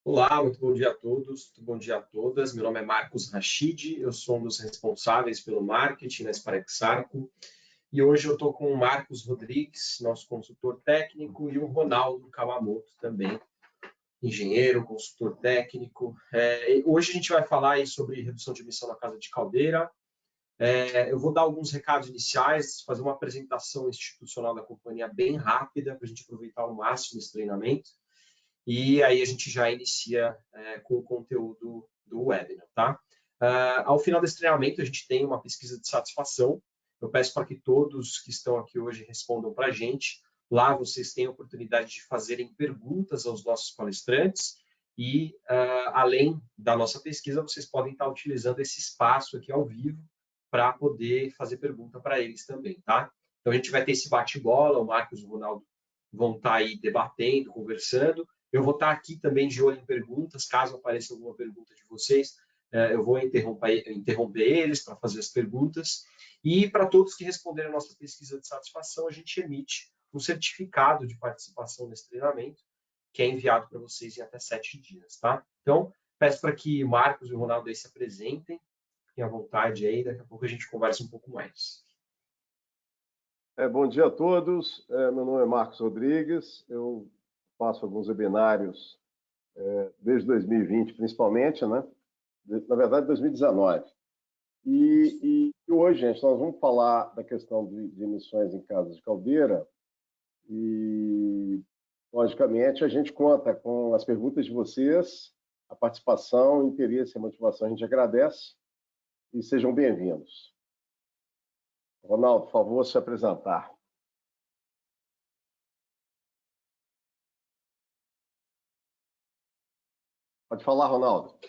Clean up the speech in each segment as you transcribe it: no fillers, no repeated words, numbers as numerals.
Olá, muito bom dia a todos, muito bom dia a todas. Meu nome é Marcos Rachid, eu sou um dos responsáveis pelo marketing na Sparexarco e hoje eu estou com o Marcos Rodrigues, nosso consultor técnico, e o Ronaldo Kawamoto também, engenheiro, consultor técnico. Hoje a gente vai falar aí sobre redução de emissão na Casa de Caldeira. Eu vou dar alguns recados iniciais, fazer uma apresentação institucional da companhia bem rápida para a gente aproveitar ao máximo esse treinamento. E aí a gente já inicia com o conteúdo do webinar, tá? Ao final desse treinamento, a gente tem uma pesquisa de satisfação. Eu peço para que todos que estão aqui hoje respondam para a gente. Lá vocês têm a oportunidade de fazerem perguntas aos nossos palestrantes e, além da nossa pesquisa, vocês podem estar utilizando esse espaço aqui ao vivo para poder fazer pergunta para eles também, tá? Então a gente vai ter esse bate-bola, o Marcos e o Ronaldo vão estar aí debatendo, conversando. Eu vou estar aqui também de olho em perguntas, caso apareça alguma pergunta de vocês, eu vou interromper eles para fazer as perguntas. E para todos que responderem a nossa pesquisa de satisfação, a gente emite um certificado de participação nesse treinamento, que é enviado para vocês em até 7 dias, tá? Então, peço para que Marcos e o Ronaldo aí se apresentem, fiquem à vontade aí, daqui a pouco a gente conversa um pouco mais. Bom dia a todos, meu nome é Marcos Rodrigues, eu faço alguns webinários desde 2020, principalmente, né? Na verdade, 2019. E hoje, gente, nós vamos falar da questão de emissões em casas de caldeira e, logicamente, a gente conta com as perguntas de vocês, a participação, o interesse e a motivação, a gente agradece e sejam bem-vindos. Ronaldo, por favor, se apresentar. Pode falar, Ronaldo.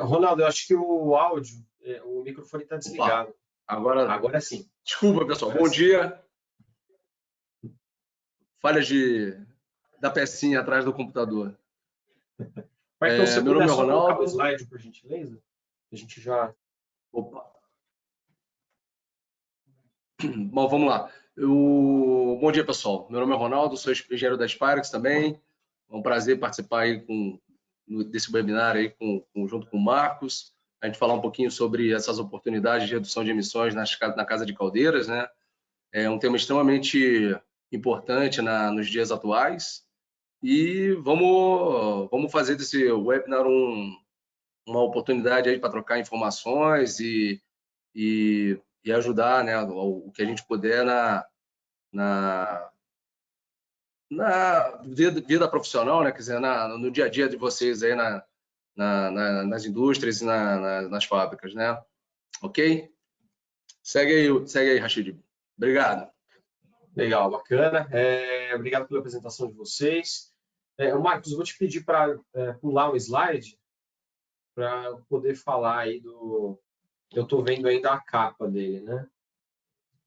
Ronaldo, eu acho que o áudio, o microfone está desligado. Opa, agora sim. Desculpa, pessoal. Bom dia. Falhas da pecinha atrás do computador. Então, você meu nome é só Ronaldo. colocar o slide, por gentileza? A gente já... Opa. Bom, vamos lá. Bom dia, pessoal. Meu nome é Ronaldo, sou engenheiro da Sparix também. É um prazer participar aí desse webinar aí junto com o Marcos. A gente falar um pouquinho sobre essas oportunidades de redução de emissões na Casa de Caldeiras, né? É um tema extremamente importante nos dias atuais. E vamos fazer desse webinar uma oportunidade aí para trocar informações e ajudar, né, o que a gente puder na vida profissional, né, quer dizer, no dia a dia de vocês aí nas indústrias e nas fábricas, né? Ok? Segue aí, Rachid. Obrigado. Legal, bacana. Obrigado pela apresentação de vocês. Marcos, eu vou te pedir para pular um slide para poder falar aí do... Eu estou vendo ainda a capa dele, né?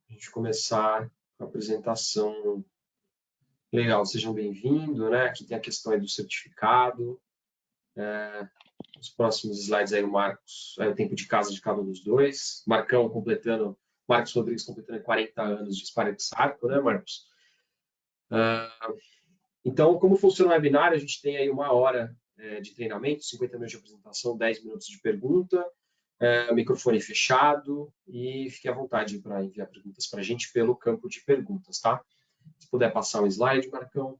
A gente começar a apresentação. Legal, sejam bem-vindos, né? Aqui tem a questão aí do certificado. Os próximos slides aí, o Marcos, o tempo de casa de cada um dos dois. Marcos Rodrigues completando 40 anos de Sparexarco, né, Marcos? Então, como funciona o webinar? A gente tem aí 1 hora de treinamento, 50 minutos de apresentação, 10 minutos de pergunta, microfone fechado, e fique à vontade para enviar perguntas para a gente pelo campo de perguntas, tá? Se puder passar um slide, Marcão.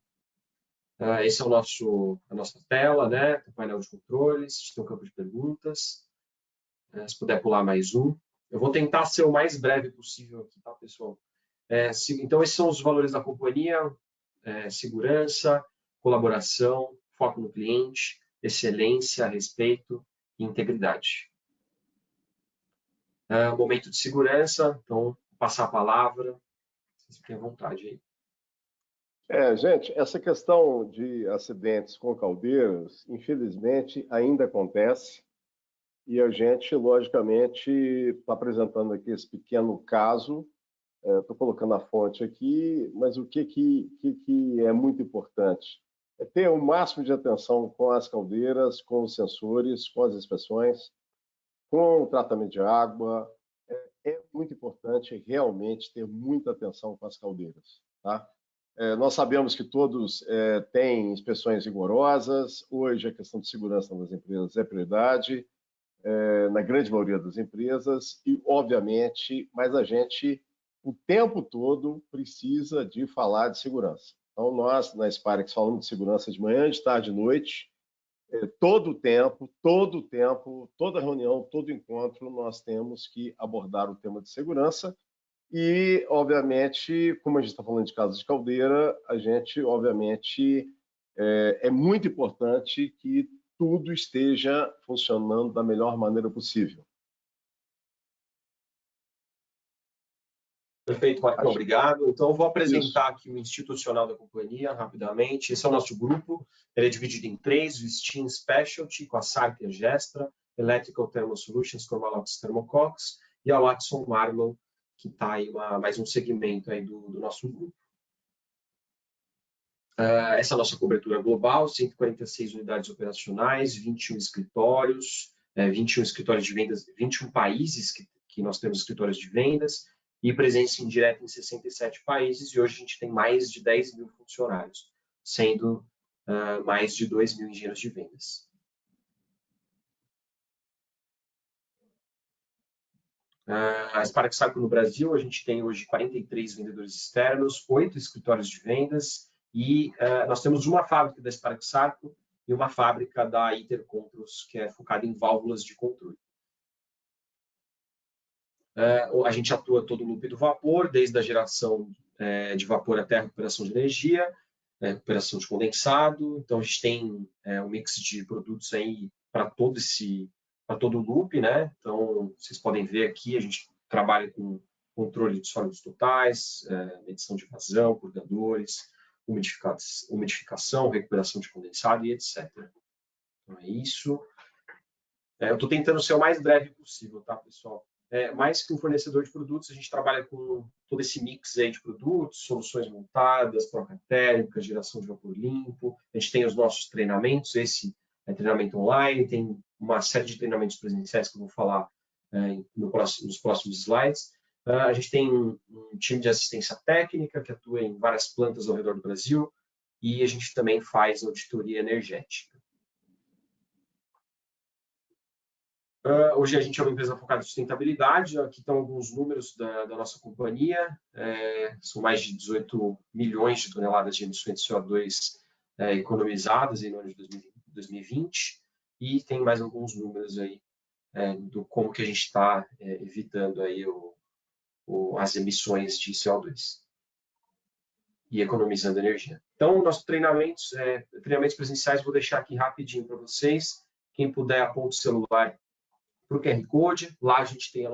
Esse é a nossa tela, né? O painel de controles, a gente tem um campo de perguntas. Se puder pular mais um. Eu vou tentar ser o mais breve possível aqui, tá, pessoal? Então, esses são os valores da companhia: segurança, colaboração, foco no cliente, excelência, respeito e integridade. Momento de segurança, então, passar a palavra. Vocês fiquem à vontade aí. Gente, essa questão de acidentes com caldeiras, infelizmente, ainda acontece. E a gente, logicamente, está apresentando aqui esse pequeno caso. Estou colocando a fonte aqui, mas o que é muito importante? É ter o máximo de atenção com as caldeiras, com os sensores, com as inspeções, com o tratamento de água. É muito importante realmente ter muita atenção com as caldeiras, tá? Nós sabemos que todos têm inspeções rigorosas. Hoje, a questão de segurança nas empresas é prioridade, na grande maioria das empresas, e, obviamente, mas a gente, o tempo todo, precisa de falar de segurança. Então, nós, na Sparex, falamos de segurança de manhã, de tarde, de noite, todo o tempo, toda reunião, todo encontro, nós temos que abordar o tema de segurança. E, obviamente, como a gente está falando de casa de caldeira, a gente, obviamente, é muito importante que tudo esteja funcionando da melhor maneira possível. Perfeito, Marcão, obrigado. Então, eu vou apresentar aqui o institucional da companhia, rapidamente. Esse é o nosso grupo, ele é dividido em 3, o Steam Specialty, com a SARP e a Gestra, Electrical Thermal Solutions, com a Malox Thermocox, e a Watson Marlow, que está aí mais um segmento aí do nosso grupo. Essa é a nossa cobertura global, 146 unidades operacionais, 21 escritórios, 21 escritórios de vendas, 21 países que nós temos escritórios de vendas, e presença indireta em 67 países, e hoje a gente tem mais de 10 mil funcionários, sendo mais de 2 mil engenheiros de vendas. A Sparex Sarco no Brasil, a gente tem hoje 43 vendedores externos, 8 escritórios de vendas, e nós temos uma fábrica da Sparex Sarco e uma fábrica da Intercontrols, que é focada em válvulas de controle. A gente atua todo no loop do vapor, desde a geração de vapor até a recuperação de energia, recuperação de condensado. Então, a gente tem um mix de produtos aí para todo o loop, né? Então, vocês podem ver aqui, a gente trabalha com controle de sólidos totais, medição de vazão, purgadores, umidificação, recuperação de condensado e etc. Então, é isso. Eu estou tentando ser o mais breve possível, tá, pessoal? Mais que um fornecedor de produtos, a gente trabalha com todo esse mix aí de produtos, soluções montadas, troca térmica, geração de vapor limpo. A gente tem os nossos treinamentos, esse é treinamento online, tem uma série de treinamentos presenciais que eu vou falar nos próximos slides. A gente tem um time de assistência técnica que atua em várias plantas ao redor do Brasil e a gente também faz auditoria energética. Hoje a gente é uma empresa focada em sustentabilidade. Aqui estão alguns números da nossa companhia. São mais de 18 milhões de toneladas de emissões de CO2 economizadas no ano de 2020. E tem mais alguns números aí do como que a gente está evitando aí as emissões de CO2 e economizando energia. Então, nossos treinamentos presenciais, vou deixar aqui rapidinho para vocês. Quem puder, aponta o celular para o QR Code. Lá a gente tem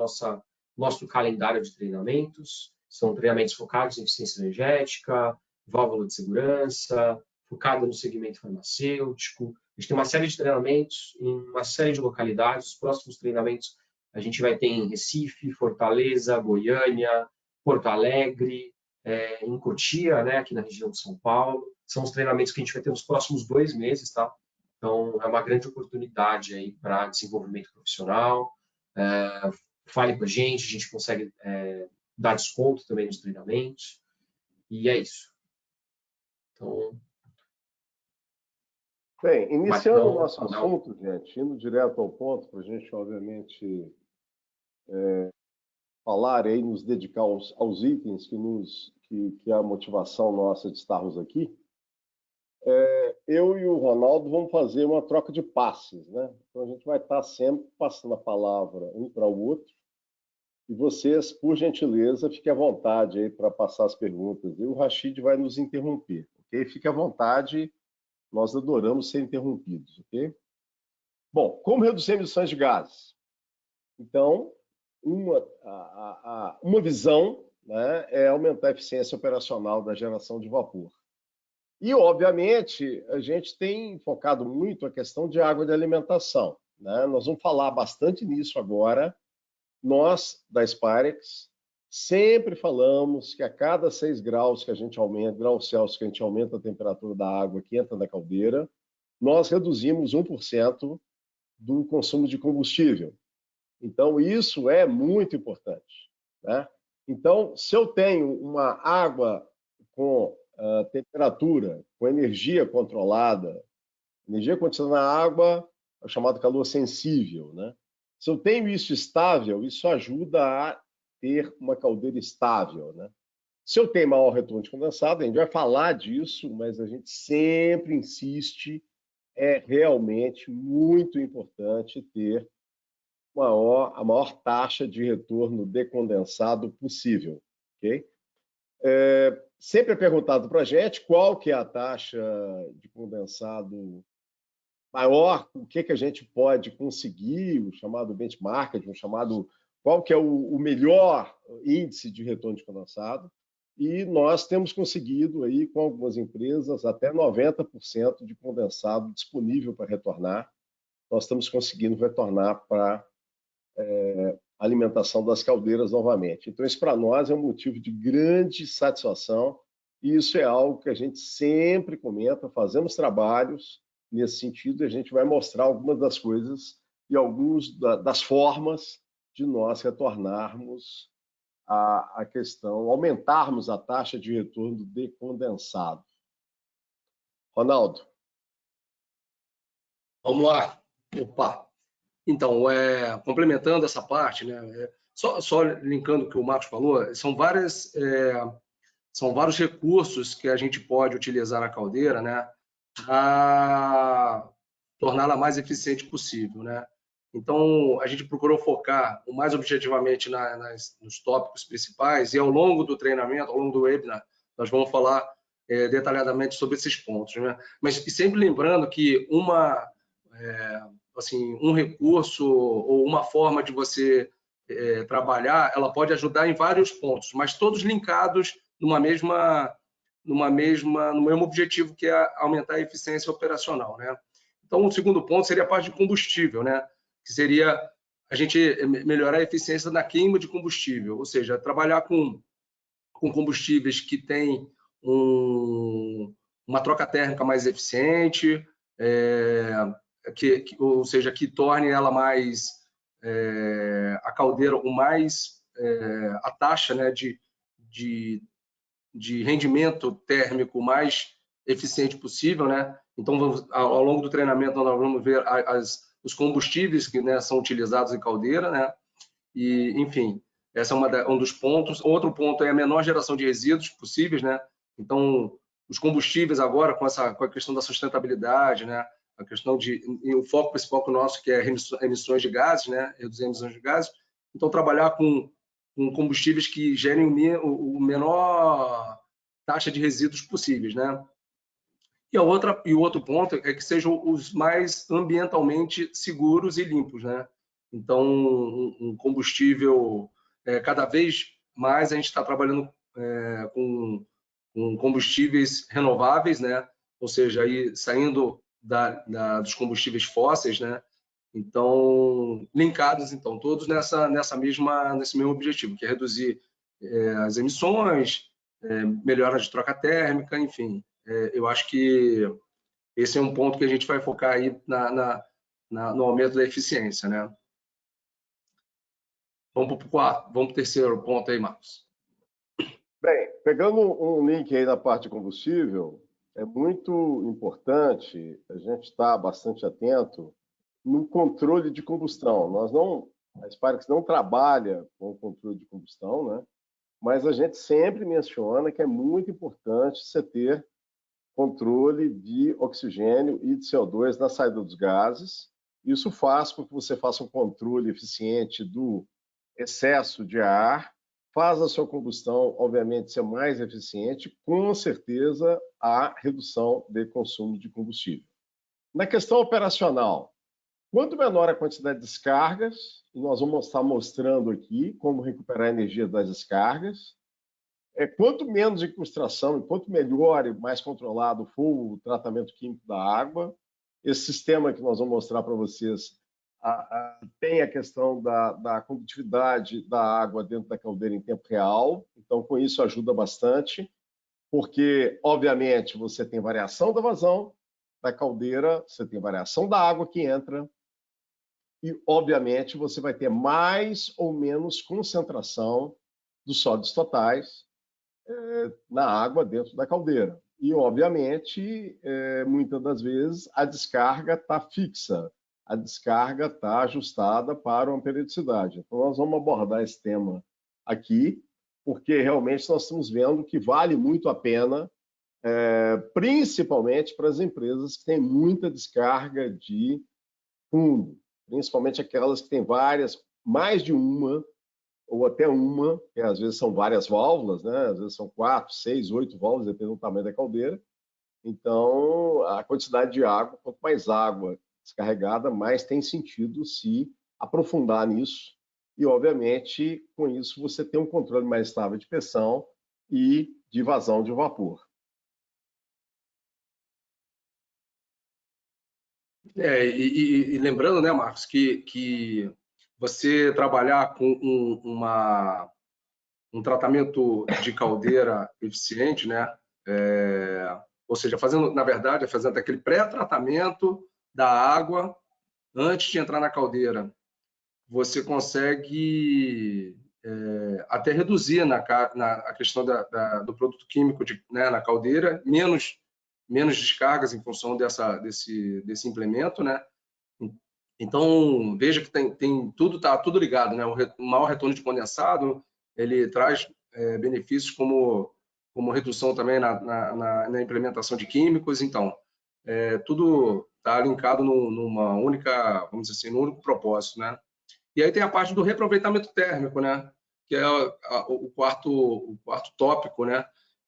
nosso calendário de treinamentos. São treinamentos focados em eficiência energética, válvula de segurança, focado no segmento farmacêutico. A gente tem uma série de treinamentos em uma série de localidades. Os próximos treinamentos a gente vai ter em Recife, Fortaleza, Goiânia, Porto Alegre, em Cotia, né, aqui na região de São Paulo. São os treinamentos que a gente vai ter nos próximos 2 meses, tá? Então, é uma grande oportunidade aí para desenvolvimento profissional. Fale com a gente consegue dar desconto também nos treinamentos. E é isso. Então... Bem, iniciando o nosso assunto, gente, indo direto ao ponto, para a gente, obviamente, falar aí, nos dedicar aos itens que é a motivação nossa de estarmos aqui. Eu e o Ronaldo vamos fazer uma troca de passes, né? Então a gente vai estar sempre passando a palavra um para o outro. E vocês, por gentileza, fiquem à vontade aí para passar as perguntas. E o Rashid vai nos interromper, ok? Fique à vontade, nós adoramos ser interrompidos, ok? Bom, como reduzir emissões de gases? Então, uma visão, né, é aumentar a eficiência operacional da geração de vapor. E, obviamente, a gente tem focado muito a questão de água de alimentação, né? Nós vamos falar bastante nisso agora. Nós, da Sparex, sempre falamos que a cada 6 graus que a gente aumenta, graus Celsius que a gente aumenta a temperatura da água que entra na caldeira, nós reduzimos 1% do consumo de combustível. Então, isso é muito importante, né? Então, se eu tenho uma água com temperatura, com energia controlada. Energia contida na água é o chamado calor sensível, né? Se eu tenho isso estável, isso ajuda a ter uma caldeira estável, né? Se eu tenho maior retorno de condensado, a gente vai falar disso, mas a gente sempre insiste, é realmente muito importante ter a maior taxa de retorno de condensado possível, ok? Sempre é perguntado para a gente qual que é a taxa de condensado maior, o que a gente pode conseguir, o chamado benchmark, qual que é o melhor índice de retorno de condensado, e nós temos conseguido aí com algumas empresas até 90% de condensado disponível para retornar. Nós estamos conseguindo retornar para alimentação das caldeiras novamente. Então, isso para nós é um motivo de grande satisfação e isso é algo que a gente sempre comenta, fazemos trabalhos nesse sentido e a gente vai mostrar algumas das coisas e algumas das formas de nós retornarmos a questão, aumentarmos a taxa de retorno de condensado. Ronaldo. Vamos lá. Opa. Então, complementando essa parte, né, só linkando o que o Marcos falou, são vários recursos que a gente pode utilizar na caldeira, né, para torná-la mais eficiente possível, né. Então, a gente procurou focar o mais objetivamente nos tópicos principais e ao longo do treinamento, ao longo do webinar, nós vamos falar detalhadamente sobre esses pontos, né. Mas sempre lembrando que um recurso ou uma forma de você trabalhar, ela pode ajudar em vários pontos, mas todos linkados no mesmo objetivo, que é aumentar a eficiência operacional, né? Então, o segundo ponto seria a parte de combustível, né? Que seria a gente melhorar a eficiência na queima de combustível, ou seja, trabalhar com combustíveis que têm uma troca térmica mais eficiente, ou seja, que torne ela mais a caldeira a taxa, né, de rendimento térmico mais eficiente possível, né? Então, ao longo do treinamento, nós vamos ver os combustíveis que, né, são utilizados em caldeira, né? E, enfim, esse é um dos pontos. Outro ponto é a menor geração de resíduos possíveis, né? Então, os combustíveis agora, com a questão da sustentabilidade, né? A questão e o foco principal nosso, que é emissões de gases, né? Reduzir emissões de gases. Então, trabalhar com combustíveis que gerem o menor taxa de resíduos possíveis, né? E o outro ponto é que sejam os mais ambientalmente seguros e limpos, né? Então, um combustível, cada vez mais a gente está trabalhando com combustíveis renováveis, né? Ou seja, aí saindo dos combustíveis fósseis, né? Então, linkados, então, todos nesse mesmo objetivo, que é reduzir as emissões, melhora de troca térmica, enfim. Eu acho que esse é um ponto que a gente vai focar aí no aumento da eficiência, né? Vamos para o terceiro ponto aí, Marcos. Bem, pegando um link aí na parte de combustível, é muito importante a gente estar bastante atento no controle de combustão. A Sparx não trabalha com o controle de combustão, né? Mas a gente sempre menciona que é muito importante você ter controle de oxigênio e de CO2 na saída dos gases. Isso faz com que você faça um controle eficiente do excesso de ar, faz a sua combustão, obviamente, ser mais eficiente, com certeza a redução de consumo de combustível. Na questão operacional, quanto menor a quantidade de descargas, e nós vamos estar mostrando aqui como recuperar a energia das descargas, quanto menos incrustação, quanto melhor e mais controlado for o tratamento químico da água, esse sistema que nós vamos mostrar para vocês tem a questão da condutividade da água dentro da caldeira em tempo real, então com isso ajuda bastante, porque obviamente você tem variação da vazão da caldeira, você tem variação da água que entra e obviamente você vai ter mais ou menos concentração dos sólidos totais na água dentro da caldeira. E, obviamente, muitas das vezes a descarga está fixa, a descarga está ajustada para uma periodicidade. Então, nós vamos abordar esse tema aqui, porque realmente nós estamos vendo que vale muito a pena, principalmente para as empresas que têm muita descarga de fundo, principalmente aquelas que têm várias, mais de uma, ou até uma, que às vezes são várias válvulas, né? Às vezes são 4, 6, 8 válvulas, dependendo do tamanho da caldeira. Então, a quantidade de água, quanto mais água descarregada, mais tem sentido se aprofundar nisso. E, obviamente, com isso, você tem um controle mais estável de pressão e de vazão de vapor. E lembrando, né, Marcos, que você trabalhar com um tratamento de caldeira eficiente, né? Ou seja, na verdade, fazendo aquele pré-tratamento da água antes de entrar na caldeira, você consegue até reduzir a questão do produto químico né, na caldeira, menos descargas em função desse implemento, né? Então, veja que está tudo ligado, né? O maior retorno de condensado, ele traz benefícios como redução também na implementação de químicos. Então, tudo está linkado numa única, vamos dizer assim, num único propósito, né? E aí tem a parte do reaproveitamento térmico, né? Que é o quarto tópico, né?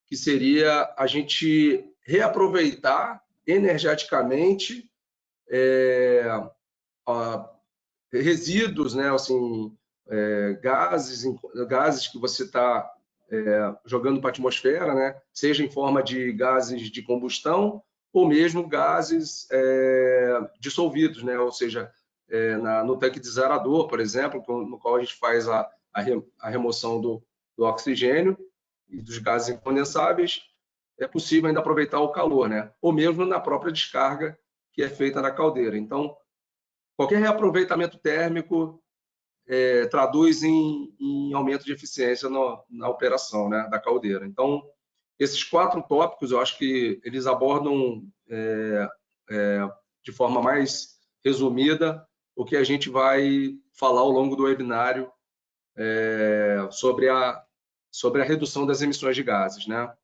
Que seria a gente reaproveitar energeticamente resíduos, né? Assim, gases que você está jogando para a atmosfera, né? Seja em forma de gases de combustão ou mesmo gases dissolvidos, né? Ou seja, no tanque desaerador, por exemplo, no qual a gente faz a remoção do oxigênio e dos gases incondensáveis, é possível ainda aproveitar o calor, né? Ou mesmo na própria descarga que é feita na caldeira. Então, qualquer reaproveitamento térmico traduz em aumento de eficiência na operação, né, da caldeira. Então, esses 4 tópicos, eu acho que eles abordam de forma mais resumida o que a gente vai falar ao longo do webinário sobre a redução das emissões de gases, né?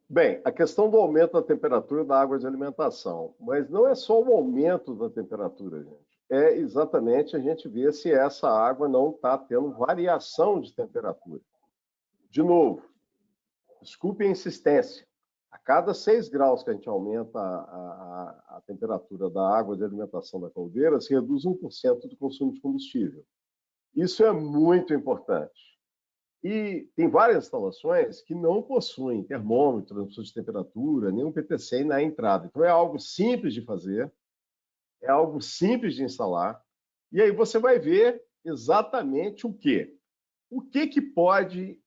Bem, a questão do aumento da temperatura da água de alimentação, mas não é só o aumento da temperatura, gente. É exatamente a gente ver se essa água não está tendo variação de temperatura. De novo, desculpe a insistência, a cada 6 graus que a gente aumenta a temperatura da água de alimentação da caldeira, se reduz 1% do consumo de combustível. Isso é muito importante. E tem várias instalações que não possuem termômetro, transmissor de temperatura, nem um PTC na entrada. Então, é algo simples de fazer, é algo simples de instalar, e aí você vai ver exatamente o quê? O que pode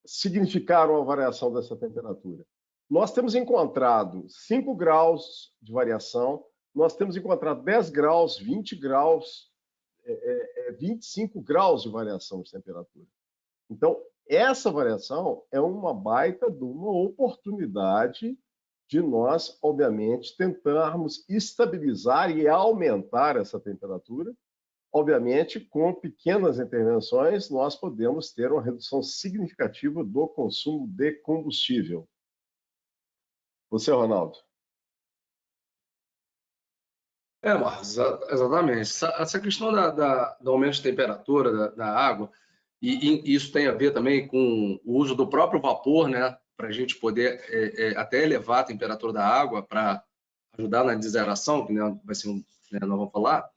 significar uma variação dessa temperatura? Nós temos encontrado 5 graus de variação, nós temos encontrado 10 graus, 20 graus, 25 graus de variação de temperatura. Então, essa variação é uma baita de uma oportunidade de nós, obviamente, tentarmos estabilizar e aumentar essa temperatura. Obviamente, com pequenas intervenções, nós podemos ter uma redução significativa do consumo de combustível. Você, Ronaldo? Marcos, exatamente. Essa questão do aumento de temperatura da água, e isso tem a ver também com o uso do próprio vapor, né, para a gente poder até elevar a temperatura da água para ajudar na desaeração, que vai ser nós vamos falar.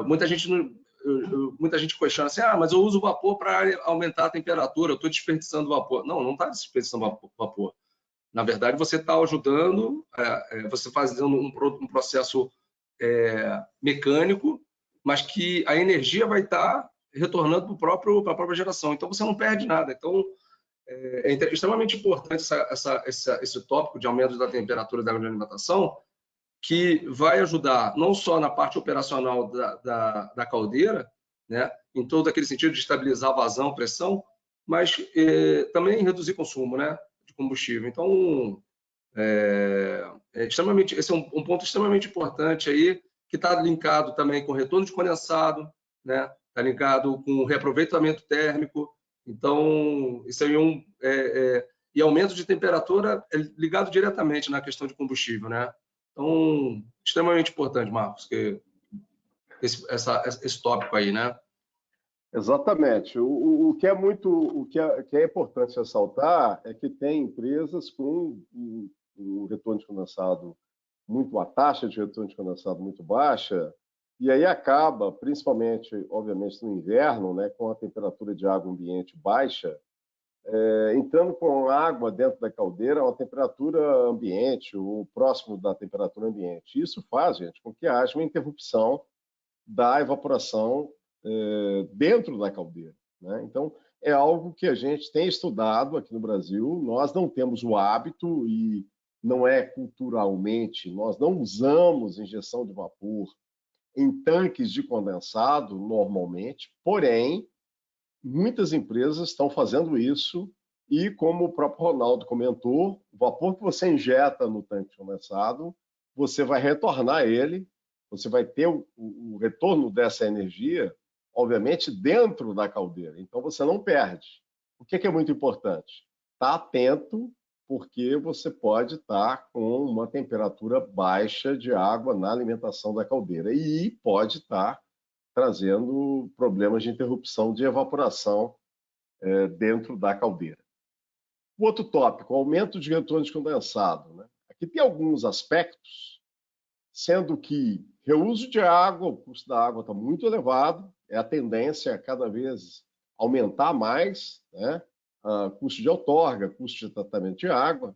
Muita gente questiona assim, mas eu uso vapor para aumentar a temperatura, eu estou desperdiçando vapor. Não está desperdiçando vapor. Na verdade, você está ajudando, você fazendo um processo mecânico, mas que a energia vai estar retornando para a própria geração. Então, você não perde nada. Então, é extremamente importante esse tópico de aumento da temperatura da água de alimentação, que vai ajudar não só na parte operacional da caldeira, né? Em todo aquele sentido de estabilizar a vazão, pressão, mas também reduzir consumo, né, de combustível. Então, esse é um ponto extremamente importante aí, que está linkado também com retorno de condensado, né? Está linkado com reaproveitamento térmico. Então, isso aí e aumento de temperatura é ligado diretamente na questão de combustível, né? Então, extremamente importante, Marcos, que esse tópico aí, né? Exatamente. O que é que é importante ressaltar é que tem empresas com um retorno de condensado a taxa de retorno de condensado muito baixa, e aí acaba, principalmente, obviamente, no inverno, né, com a temperatura de água ambiente baixa, entrando com água dentro da caldeira a uma temperatura ambiente, ou próximo da temperatura ambiente. Isso faz, gente, com que haja uma interrupção da evaporação dentro da caldeira, né? Então, é algo que a gente tem estudado aqui no Brasil. Nós não temos o hábito, e não é culturalmente, nós não usamos injeção de vapor em tanques de condensado normalmente, porém, muitas empresas estão fazendo isso e, como o próprio Ronaldo comentou, o vapor que você injeta no tanque de condensado, você vai retornar ele, você vai ter o retorno dessa energia, obviamente, dentro da caldeira. Então, você não perde. O que é muito importante? Estar atento, porque você pode estar com uma temperatura baixa de água na alimentação da caldeira e pode estar trazendo problemas de interrupção de evaporação dentro da caldeira. O outro tópico, aumento de retorno de condensado, né? Aqui tem alguns aspectos, sendo que reuso de água, o custo da água está muito elevado, a tendência a cada vez aumentar mais, né? Custo de outorga, custo de tratamento de água,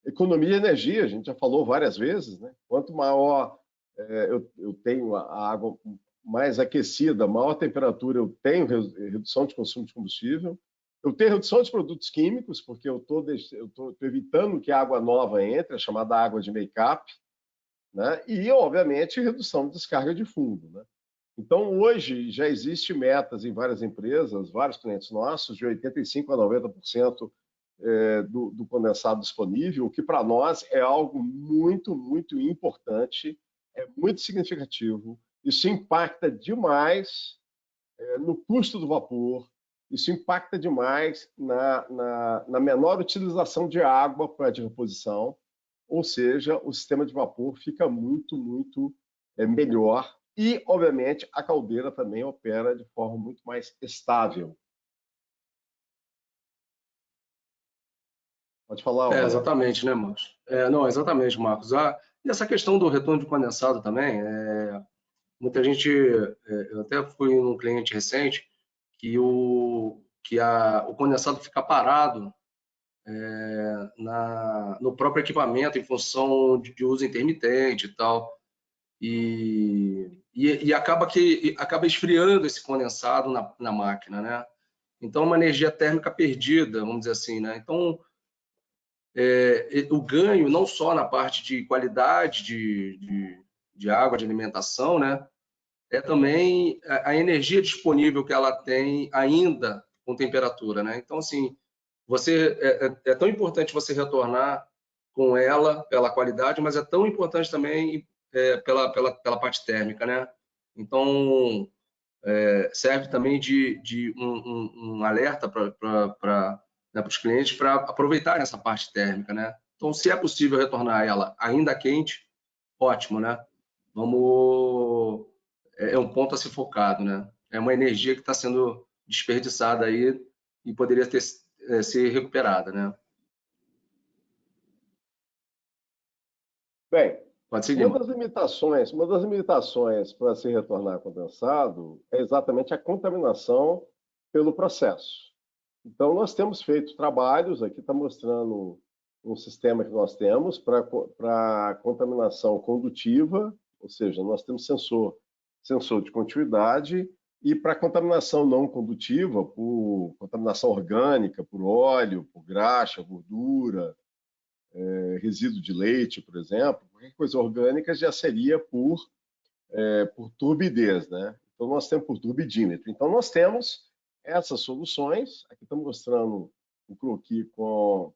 economia de energia, a gente já falou várias vezes, né? Quanto maior eu tenho a água mais aquecida, maior temperatura, eu tenho redução de consumo de combustível, eu tenho redução de produtos químicos, porque eu estou evitando que a água nova entre, a chamada água de make-up, né? E, obviamente, redução de descarga de fundo, né? Então, hoje, já existem metas em várias empresas, vários clientes nossos, de 85% a 90% do condensado disponível, o que para nós é algo muito, muito importante, é muito significativo. Isso impacta demais no custo do vapor, isso impacta demais na menor utilização de água para de reposição, ou seja, o sistema de vapor fica muito, muito melhor e, obviamente, a caldeira também opera de forma muito mais estável. Pode falar, Exatamente, né, Marcos? Não, exatamente, Marcos. E essa questão do retorno de condensado também, muita gente, eu até fui num cliente recente que o condensado fica parado no próprio equipamento em função de uso intermitente e tal, e acaba esfriando esse condensado na máquina, né? Então, uma energia térmica perdida, vamos dizer assim, né? Então, o ganho não só na parte de qualidade de água, de alimentação, né? É também a energia disponível que ela tem ainda com temperatura, né? Então, assim, é tão importante você retornar com ela pela qualidade, mas é tão importante também pela parte térmica, né? Então, serve também de um alerta para os clientes para aproveitar essa parte térmica, né? Então, se é possível retornar ela ainda quente, ótimo, né? É um ponto a ser focado, né? É uma energia que está sendo desperdiçada aí e poderia ser recuperada, né? Bem, Pode seguir. uma das limitações para se retornar condensado é exatamente a contaminação pelo processo. Então, nós temos feito trabalhos, aqui está mostrando um sistema que nós temos para contaminação condutiva, ou seja, nós temos sensor de continuidade, e para contaminação não condutiva, por contaminação orgânica, por óleo, por graxa, gordura, resíduo de leite, por exemplo, qualquer coisa orgânica já seria por turbidez, né? Então, nós temos por turbidímetro. Então, nós temos essas soluções. Aqui estamos mostrando o croquis com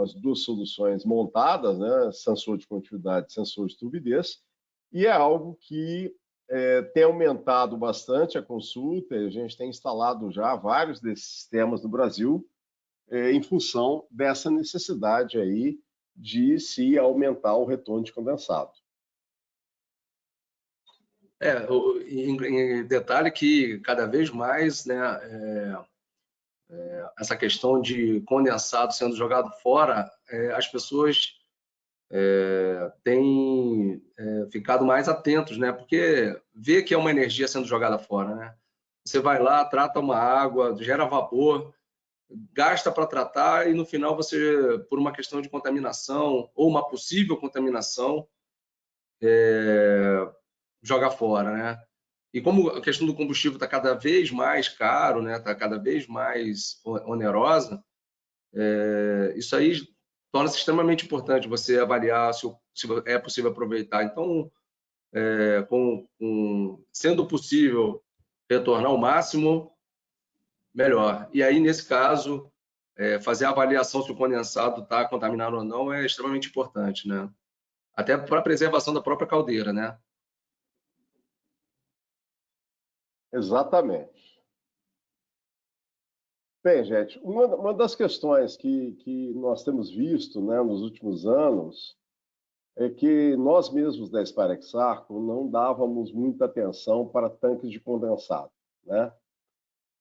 as duas soluções montadas, né? Sensor de condutividade, sensor de turbidez, e é algo que tem aumentado bastante a consulta, e a gente tem instalado já vários desses sistemas no Brasil, em função dessa necessidade aí de se aumentar o retorno de condensado. Em detalhe que cada vez mais, né, essa questão de condensado sendo jogado fora, as pessoas têm ficado mais atentos, né, porque vê que é uma energia sendo jogada fora, né? Você vai lá, trata uma água, gera vapor, gasta para tratar e no final você, por uma questão de contaminação ou uma possível contaminação, joga fora, né? E como a questão do combustível está cada vez mais caro, né? Está cada vez mais onerosa, isso aí torna-se extremamente importante você avaliar se é possível aproveitar. Então, sendo possível retornar o máximo, melhor. E aí, nesse caso, fazer a avaliação se o condensado está contaminado ou não é extremamente importante, né? Até para a preservação da própria caldeira, né? Exatamente. Bem, gente, uma das questões que nós temos visto, né, nos últimos anos é que nós mesmos da Spirax Sarco não dávamos muita atenção para tanques de condensado, né?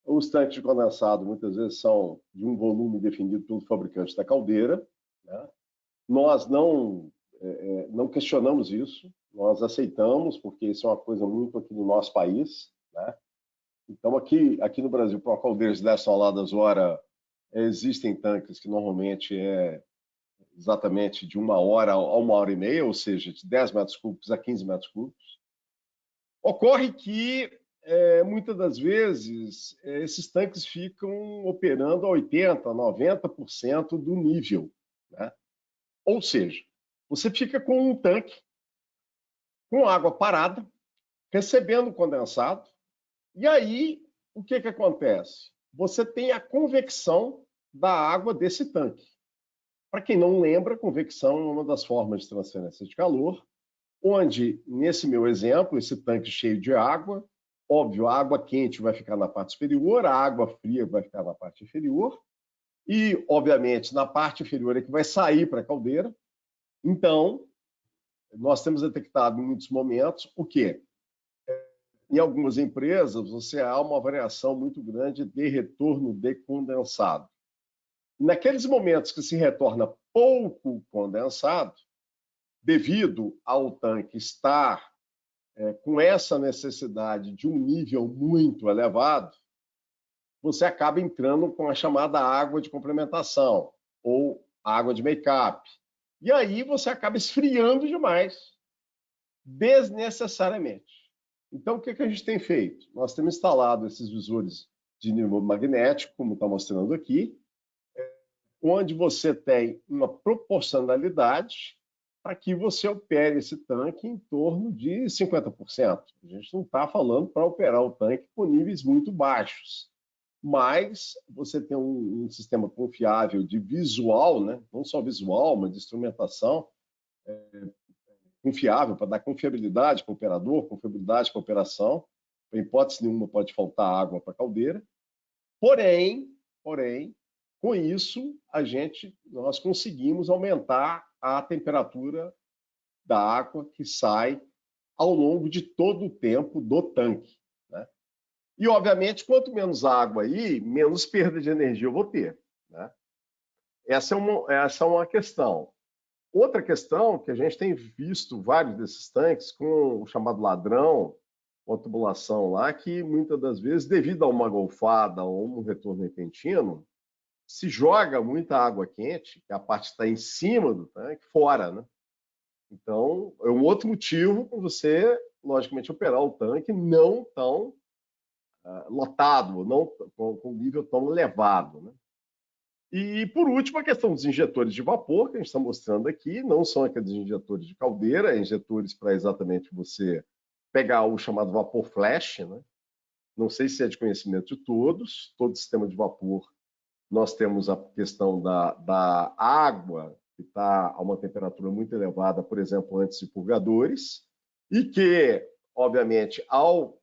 Os tanques de condensado muitas vezes são de um volume definido pelo fabricante da caldeira, né? Nós não questionamos isso, nós aceitamos, porque isso é uma coisa muito aqui no nosso país, né? Então, aqui no Brasil, para uma caldeira de 10 toneladas hora, existem tanques que normalmente exatamente de 1 hora a 1 hora e meia, ou seja, de 10 metros cúbicos a 15 metros cúbicos. Ocorre que, muitas das vezes, esses tanques ficam operando a 80%, 90% do nível, né? Ou seja, você fica com um tanque com água parada, recebendo condensado, e aí o que acontece? Você tem a convecção da água desse tanque. Para quem não lembra, convecção é uma das formas de transferência de calor, onde, nesse meu exemplo, esse tanque cheio de água, óbvio, a água quente vai ficar na parte superior, a água fria vai ficar na parte inferior, e, obviamente, na parte inferior é que vai sair para a caldeira. Então, nós temos detectado em muitos momentos o quê? Em algumas empresas, você há uma variação muito grande de retorno de condensado. Naqueles momentos que se retorna pouco condensado, devido ao tanque estar com essa necessidade de um nível muito elevado, você acaba entrando com a chamada água de complementação ou água de make-up. E aí você acaba esfriando demais, desnecessariamente. Então, o que a gente tem feito? Nós temos instalado esses visores de nível magnético, como está mostrando aqui, onde você tem uma proporcionalidade para que você opere esse tanque em torno de 50%. A gente não está falando para operar o tanque com níveis muito baixos, mas você tem um sistema confiável de visual, né? Não só visual, mas de instrumentação confiável, para dar confiabilidade para o operador, confiabilidade para a operação. Em hipótese nenhuma pode faltar água para a caldeira. Porém, com isso, nós conseguimos aumentar a temperatura da água que sai ao longo de todo o tempo do tanque, né? E, obviamente, quanto menos água aí, menos perda de energia eu vou ter, né? Essa é uma questão. Outra questão que a gente tem visto vários desses tanques com o chamado ladrão, uma tubulação lá, que muitas das vezes, devido a uma golfada ou um retorno repentino, se joga muita água quente, que a parte está em cima do tanque, fora, né? Então, é um outro motivo para você, logicamente, operar o tanque não tão lotado, não com nível tão elevado, né? E, por último, a questão dos injetores de vapor, que a gente está mostrando aqui, não são aqueles injetores de caldeira, injetores para exatamente você pegar o chamado vapor flash, né? não sei se é de conhecimento de todos, todo sistema de vapor, nós temos a questão da água, que está a uma temperatura muito elevada, por exemplo, antes de purgadores, e que, obviamente, ao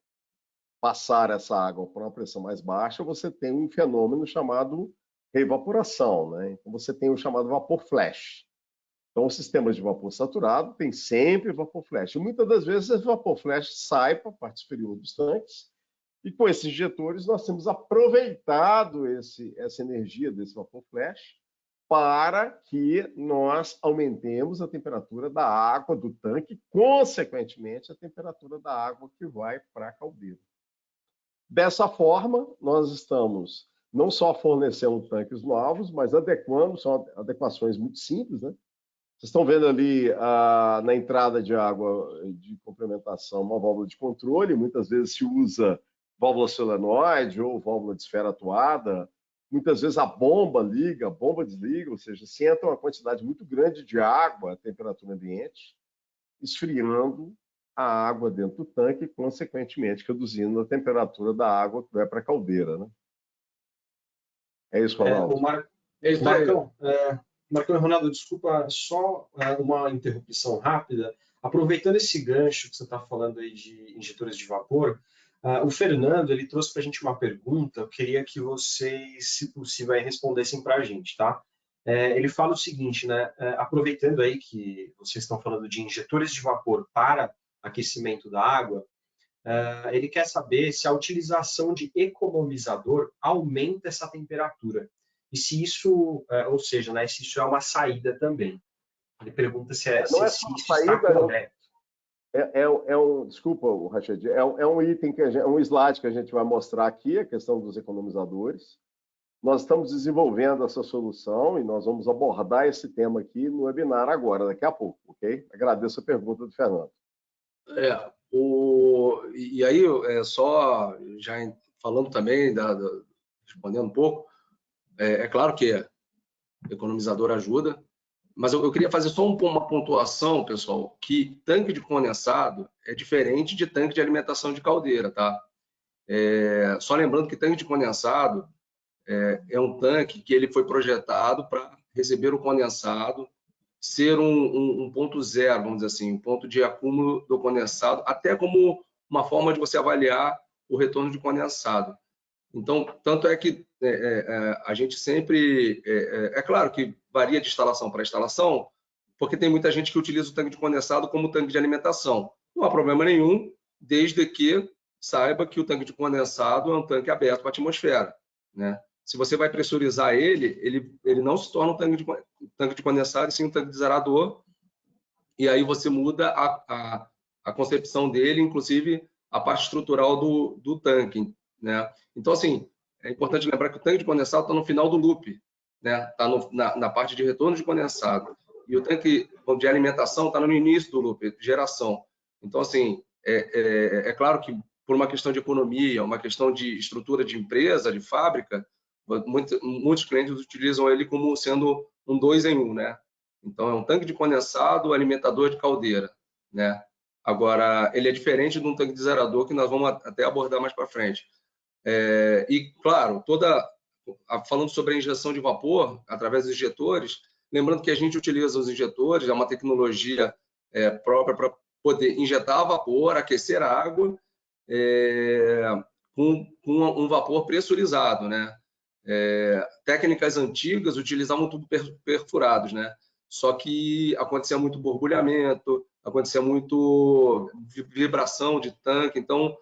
passar essa água para uma pressão mais baixa, você tem um fenômeno chamado reevaporação, né? Então, você tem o chamado vapor flash. Então, os sistemas de vapor saturado têm sempre vapor flash. E muitas das vezes, esse vapor flash sai para a parte superior dos tanques, e com esses injetores nós temos aproveitado essa energia desse vapor flash para que nós aumentemos a temperatura da água do tanque, consequentemente, a temperatura da água que vai para a caldeira. Dessa forma, nós estamos não só fornecendo tanques novos, mas adequando, são adequações muito simples, né? Vocês estão vendo ali na entrada de água de complementação uma válvula de controle, muitas vezes se usa válvula solenoide ou válvula de esfera atuada, muitas vezes a bomba liga, a bomba desliga, ou seja, se entra uma quantidade muito grande de água à temperatura ambiente, esfriando a água dentro do tanque e, consequentemente, reduzindo a temperatura da água que vai para a caldeira, né? É isso, Ronaldo. Marcão e Ronaldo, desculpa, só uma interrupção rápida. Aproveitando esse gancho que você está falando aí de injetores de vapor, o Fernando ele trouxe para a gente uma pergunta. Eu queria que vocês, se possível, aí, respondessem para a gente, tá? Ele fala o seguinte, né? Aproveitando aí que vocês estão falando de injetores de vapor para aquecimento da água, ele quer saber se a utilização de economizador aumenta essa temperatura. E se isso, ou seja, né, se isso é uma saída também. Ele pergunta se isso está correto. Desculpa, Rachid, é um item, um slide que a gente vai mostrar aqui, a questão dos economizadores. Nós estamos desenvolvendo essa solução e nós vamos abordar esse tema aqui no webinar agora, daqui a pouco, ok? Agradeço a pergunta do Fernando. E aí, só já falando também, respondendo um pouco, é claro que economizador ajuda, mas eu queria fazer só uma pontuação, pessoal, que tanque de condensado é diferente de tanque de alimentação de caldeira, tá? Só lembrando que tanque de condensado é um tanque que ele foi projetado para receber o condensado, ser um ponto zero, vamos dizer assim, um ponto de acúmulo do condensado, até como uma forma de você avaliar o retorno de condensado. Então, tanto é que a gente sempre... É claro que varia de instalação para instalação, porque tem muita gente que utiliza o tanque de condensado como tanque de alimentação. Não há problema nenhum, desde que saiba que o tanque de condensado é um tanque aberto para a atmosfera, né? Se você vai pressurizar ele não se torna um tanque de condensado, e sim um tanque de zerador, e aí você muda a concepção dele, inclusive a parte estrutural do tanque, né? Então, assim, é importante lembrar que o tanque de condensado está no final do loop, né? Está na parte de retorno de condensado. E o tanque de alimentação está no início do loop, geração. Então, assim, é claro que por uma questão de economia, uma questão de estrutura de empresa, de fábrica, muitos clientes utilizam ele como sendo um 2 em 1, né? Então, é um tanque de condensado, alimentador de caldeira, né? Agora, ele é diferente de um tanque de zerador, que nós vamos até abordar mais para frente. E, claro, falando sobre a injeção de vapor através dos injetores, lembrando que a gente utiliza os injetores, é uma tecnologia própria para poder injetar vapor, aquecer a água com um vapor pressurizado, né? Técnicas antigas utilizavam tubo perfurados, né? Só que acontecia muito borbulhamento, acontecia muito vibração de tanque. Então,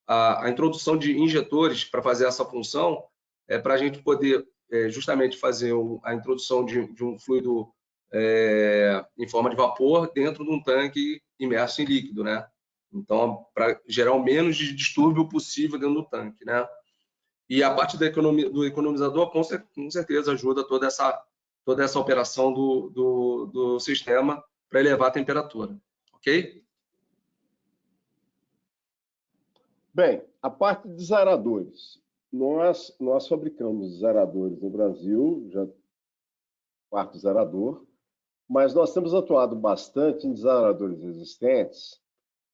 a introdução de injetores para fazer essa função é para a gente poder justamente fazer a introdução de um fluido em forma de vapor dentro de um tanque imerso em líquido, né? Então, para gerar o menos de distúrbio possível dentro do tanque, né? E a parte do economizador, com certeza, ajuda toda essa operação do sistema para elevar a temperatura, ok? Bem, a parte de zeradores. Nós fabricamos zeradores no Brasil, já quarto zerador, mas nós temos atuado bastante em zeradores existentes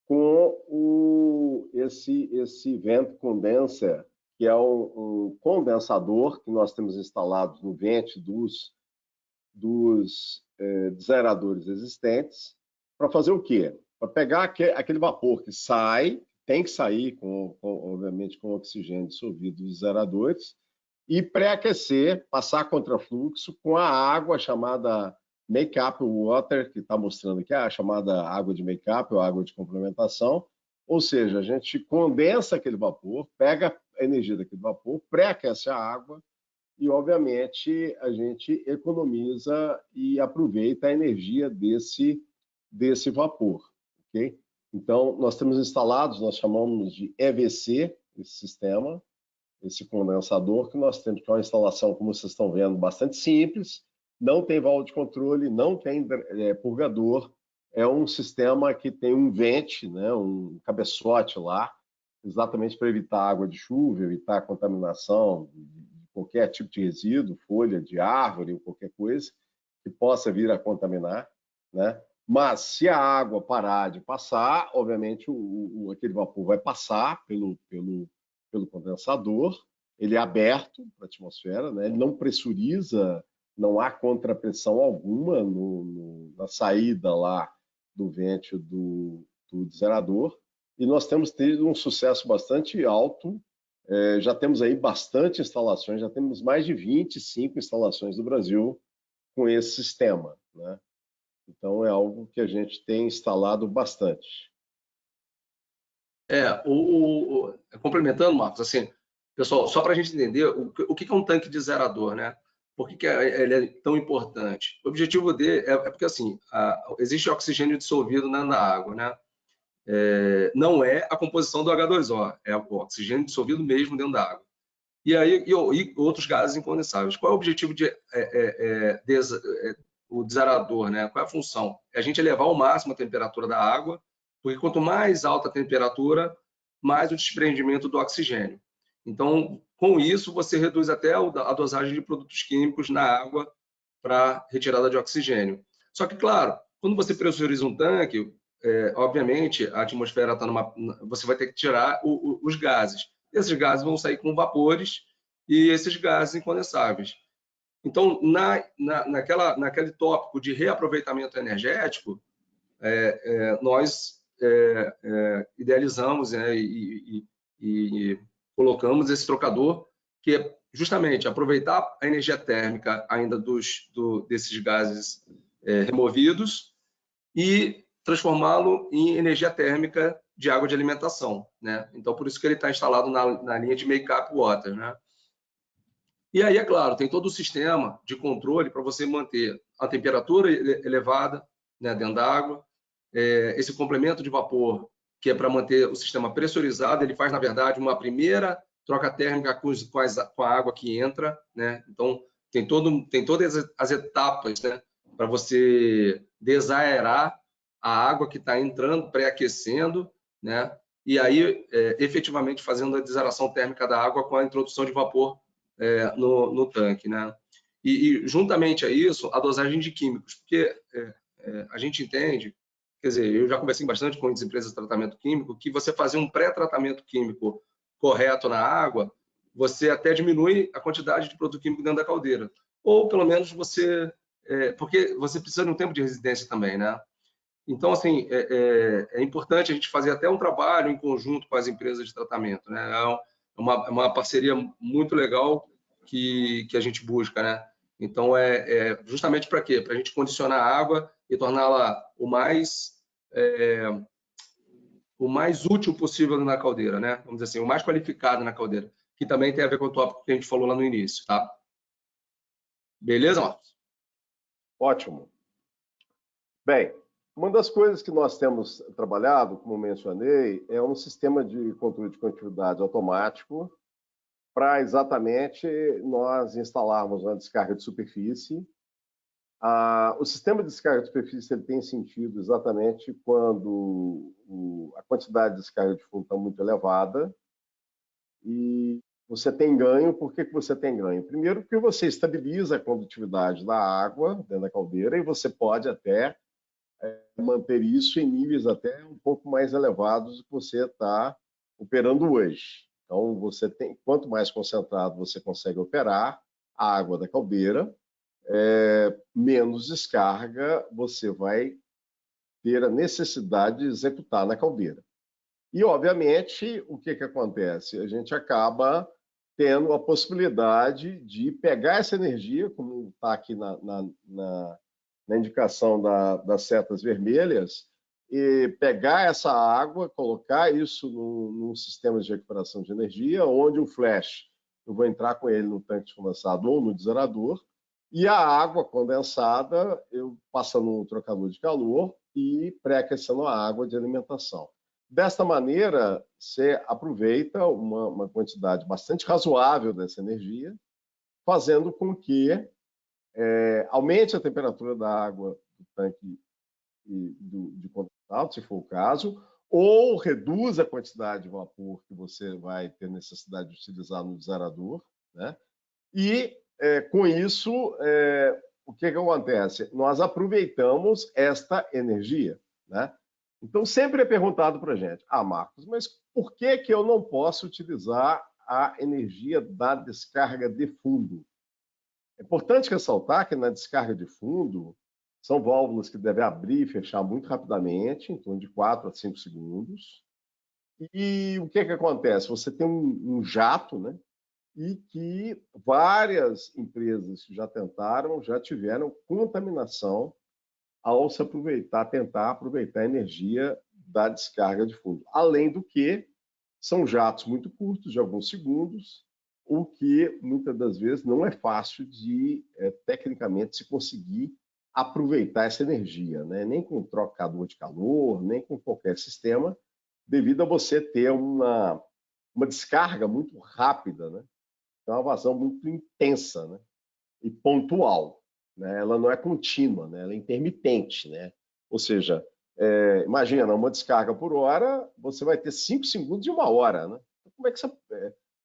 com esse vent condenser, que é um condensador que nós temos instalado no vente dos desaeradores existentes, para fazer o quê? Para pegar aquele vapor que sai, tem que sair, obviamente, com oxigênio dissolvido dos desaeradores, e pré-aquecer, passar contrafluxo com a água chamada make-up water, que está mostrando aqui, a chamada água de make-up ou água de complementação. Ou seja, a gente condensa aquele vapor, pega a energia daquele vapor, pré-aquece a água e, obviamente, a gente economiza e aproveita a energia desse vapor. Okay? Então, nós temos instalados, nós chamamos de EVC, esse sistema, esse condensador que nós temos, que é uma instalação, como vocês estão vendo, bastante simples, não tem válvula de controle, não tem purgador, é um sistema que tem um vente, né, um cabeçote lá, exatamente para evitar água de chuva, evitar a contaminação de qualquer tipo de resíduo, folha de árvore ou qualquer coisa que possa vir a contaminar, né? Mas se a água parar de passar, obviamente aquele vapor vai passar pelo condensador, ele é aberto para a atmosfera, né? Ele não pressuriza, não há contrapressão alguma na saída lá do vente do desaerador, e nós temos tido um sucesso bastante alto, já temos aí bastante instalações, já temos mais de 25 instalações no Brasil com esse sistema, né? Então é algo que a gente tem instalado bastante. Complementando, Marcos, assim, pessoal, só para a gente entender o que é um tanque de zerador, né? Por que ele é tão importante? O objetivo dele é porque, assim, existe oxigênio dissolvido na água, né? Não é a composição do H2O, é o oxigênio dissolvido mesmo dentro da água. E aí, e outros gases incondensáveis. Qual é o objetivo o desaerador, né? Qual é a função? É a gente elevar ao máximo a temperatura da água, porque quanto mais alta a temperatura, mais o desprendimento do oxigênio. Então, com isso, você reduz até a dosagem de produtos químicos na água para retirada de oxigênio. Só que, claro, quando você pressuriza um tanque, obviamente, a atmosfera está você vai ter que tirar os gases. Esses gases vão sair com vapores e esses gases incondensáveis. Então, naquele tópico de reaproveitamento energético, nós idealizamos, né, e colocamos esse trocador, que é justamente aproveitar a energia térmica ainda desses gases removidos e transformá-lo em energia térmica de água de alimentação, né? Então, por isso que ele está instalado na linha de make-up water, né? E aí, é claro, tem todo o sistema de controle para você manter a temperatura elevada, né, dentro da água. Esse complemento de vapor, que é para manter o sistema pressurizado, ele faz, na verdade, uma primeira troca térmica com a água que entra, né? Então, tem todas as etapas, né, para você desaerar a água que está entrando, pré-aquecendo, né? E aí, efetivamente, fazendo a desaeração térmica da água com a introdução de vapor no tanque, né? E juntamente a isso, a dosagem de químicos, porque a gente entende, quer dizer, eu já conversei bastante com as empresas de tratamento químico, que você fazer um pré-tratamento químico correto na água, você até diminui a quantidade de produto químico dentro da caldeira. Ou, pelo menos, porque você precisa de um tempo de residência também, né? Então, assim, é importante a gente fazer até um trabalho em conjunto com as empresas de tratamento, né? É uma parceria muito legal que a gente busca, né? Então, justamente para quê? Para a gente condicionar a água e torná-la o mais útil possível na caldeira, né? Vamos dizer assim, o mais qualificado na caldeira, que também tem a ver com o tópico que a gente falou lá no início, tá? Beleza, Marcos? Ótimo. Bem, uma das coisas que nós temos trabalhado, como mencionei, é um sistema de controle de condutividade automático para exatamente nós instalarmos uma descarga de superfície. O sistema de descarga de superfície ele tem sentido exatamente quando a quantidade de descarga de fundo está muito elevada e você tem ganho. Por que você tem ganho? Primeiro, porque você estabiliza a condutividade da água dentro da caldeira e você pode até manter isso em níveis até um pouco mais elevados do que você está operando hoje. Então, quanto mais concentrado você consegue operar a água da caldeira, menos descarga você vai ter a necessidade de executar na caldeira. E, obviamente, o que acontece? A gente acaba tendo a possibilidade de pegar essa energia, como está aqui na indicação das setas vermelhas, e pegar essa água, colocar isso num sistema de recuperação de energia, onde o flash, eu vou entrar com ele no tanque de condensado ou no desgerador, e a água condensada eu passo num trocador de calor e pré-aquecendo a água de alimentação. Desta maneira, você aproveita uma quantidade bastante razoável dessa energia, fazendo com que aumente a temperatura da água do tanque de condensado, se for o caso, ou reduz a quantidade de vapor que você vai ter necessidade de utilizar no desgerador, né? E, com isso, o que acontece? Nós aproveitamos esta energia, né? Então, sempre é perguntado para a gente, Marcos, mas por que eu não posso utilizar a energia da descarga de fundo? É importante ressaltar que na descarga de fundo, são válvulas que devem abrir e fechar muito rapidamente, em torno de 4 a 5 segundos. E o que acontece? Você tem um jato, né? E que várias empresas que já tentaram, já tiveram contaminação ao se tentar aproveitar a energia da descarga de fundo. Além do que, são jatos muito curtos, de alguns segundos, o que muitas das vezes não é fácil de, tecnicamente, se conseguir aproveitar essa energia, né? Nem com trocador de calor, nem com qualquer sistema, devido a você ter uma descarga muito rápida, né? É uma vazão muito intensa, né? E pontual, né? Ela não é contínua, né? Ela é intermitente, né? Ou seja, imagina, uma descarga por hora, você vai ter 5 segundos de 1 hora, né? Então, como é que você...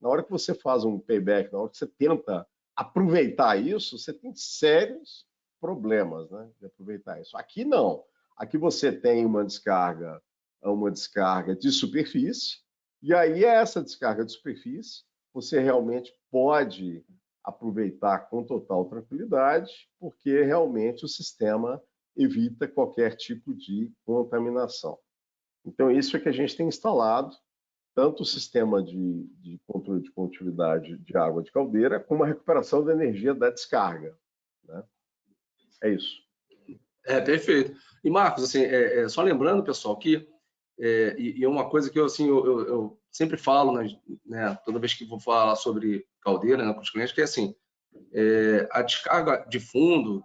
na hora que você faz um payback, na hora que você tenta aproveitar isso, você tem sérios problemas, né? De aproveitar isso. Aqui não. Aqui você tem uma descarga de superfície, e aí essa descarga de superfície você realmente pode aproveitar com total tranquilidade, porque realmente o sistema evita qualquer tipo de contaminação. Então, isso é que a gente tem instalado, tanto o sistema de controle de condutividade de água de caldeira, como a recuperação da energia da descarga, né? É isso. Perfeito. E, Marcos, assim, só lembrando, pessoal, que é uma coisa que eu sempre falo, né, toda vez que vou falar sobre caldeira, né, com os clientes, que é assim, a descarga de fundo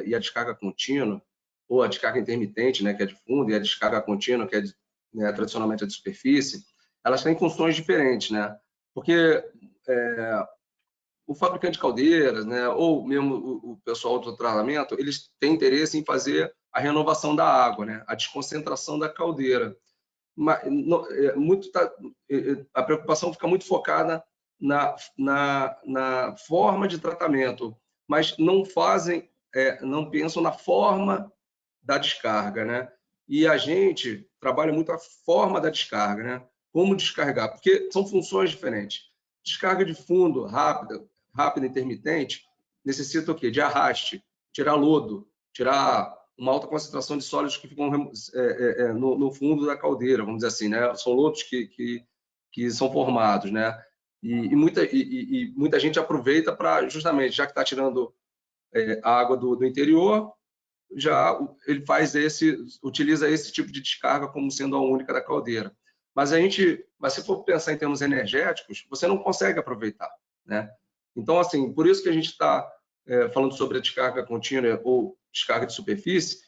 e a descarga contínua, ou a descarga intermitente, né, que é de fundo, e a descarga contínua, que é tradicionalmente a de superfície, elas têm funções diferentes, né? Porque o fabricante de caldeiras, né, ou mesmo o pessoal do tratamento, eles têm interesse em fazer a renovação da água, né, a desconcentração da caldeira. Mas, a preocupação fica muito focada na forma de tratamento, mas não pensam na forma da descarga, né? E a gente trabalha muito a forma da descarga, né? Como descarregar, porque são funções diferentes. Descarga de fundo rápida e intermitente necessita o quê? De arraste, tirar lodo, tirar uma alta concentração de sólidos que ficam no fundo da caldeira, vamos dizer assim, né? São lodos que são formados, né? E muita gente aproveita para, justamente, já que está tirando a água do interior, já ele utiliza esse tipo de descarga como sendo a única da caldeira. Mas se for pensar em termos energéticos, você não consegue aproveitar, né? Então, assim, por isso que a gente está falando sobre a descarga contínua ou descarga de superfície,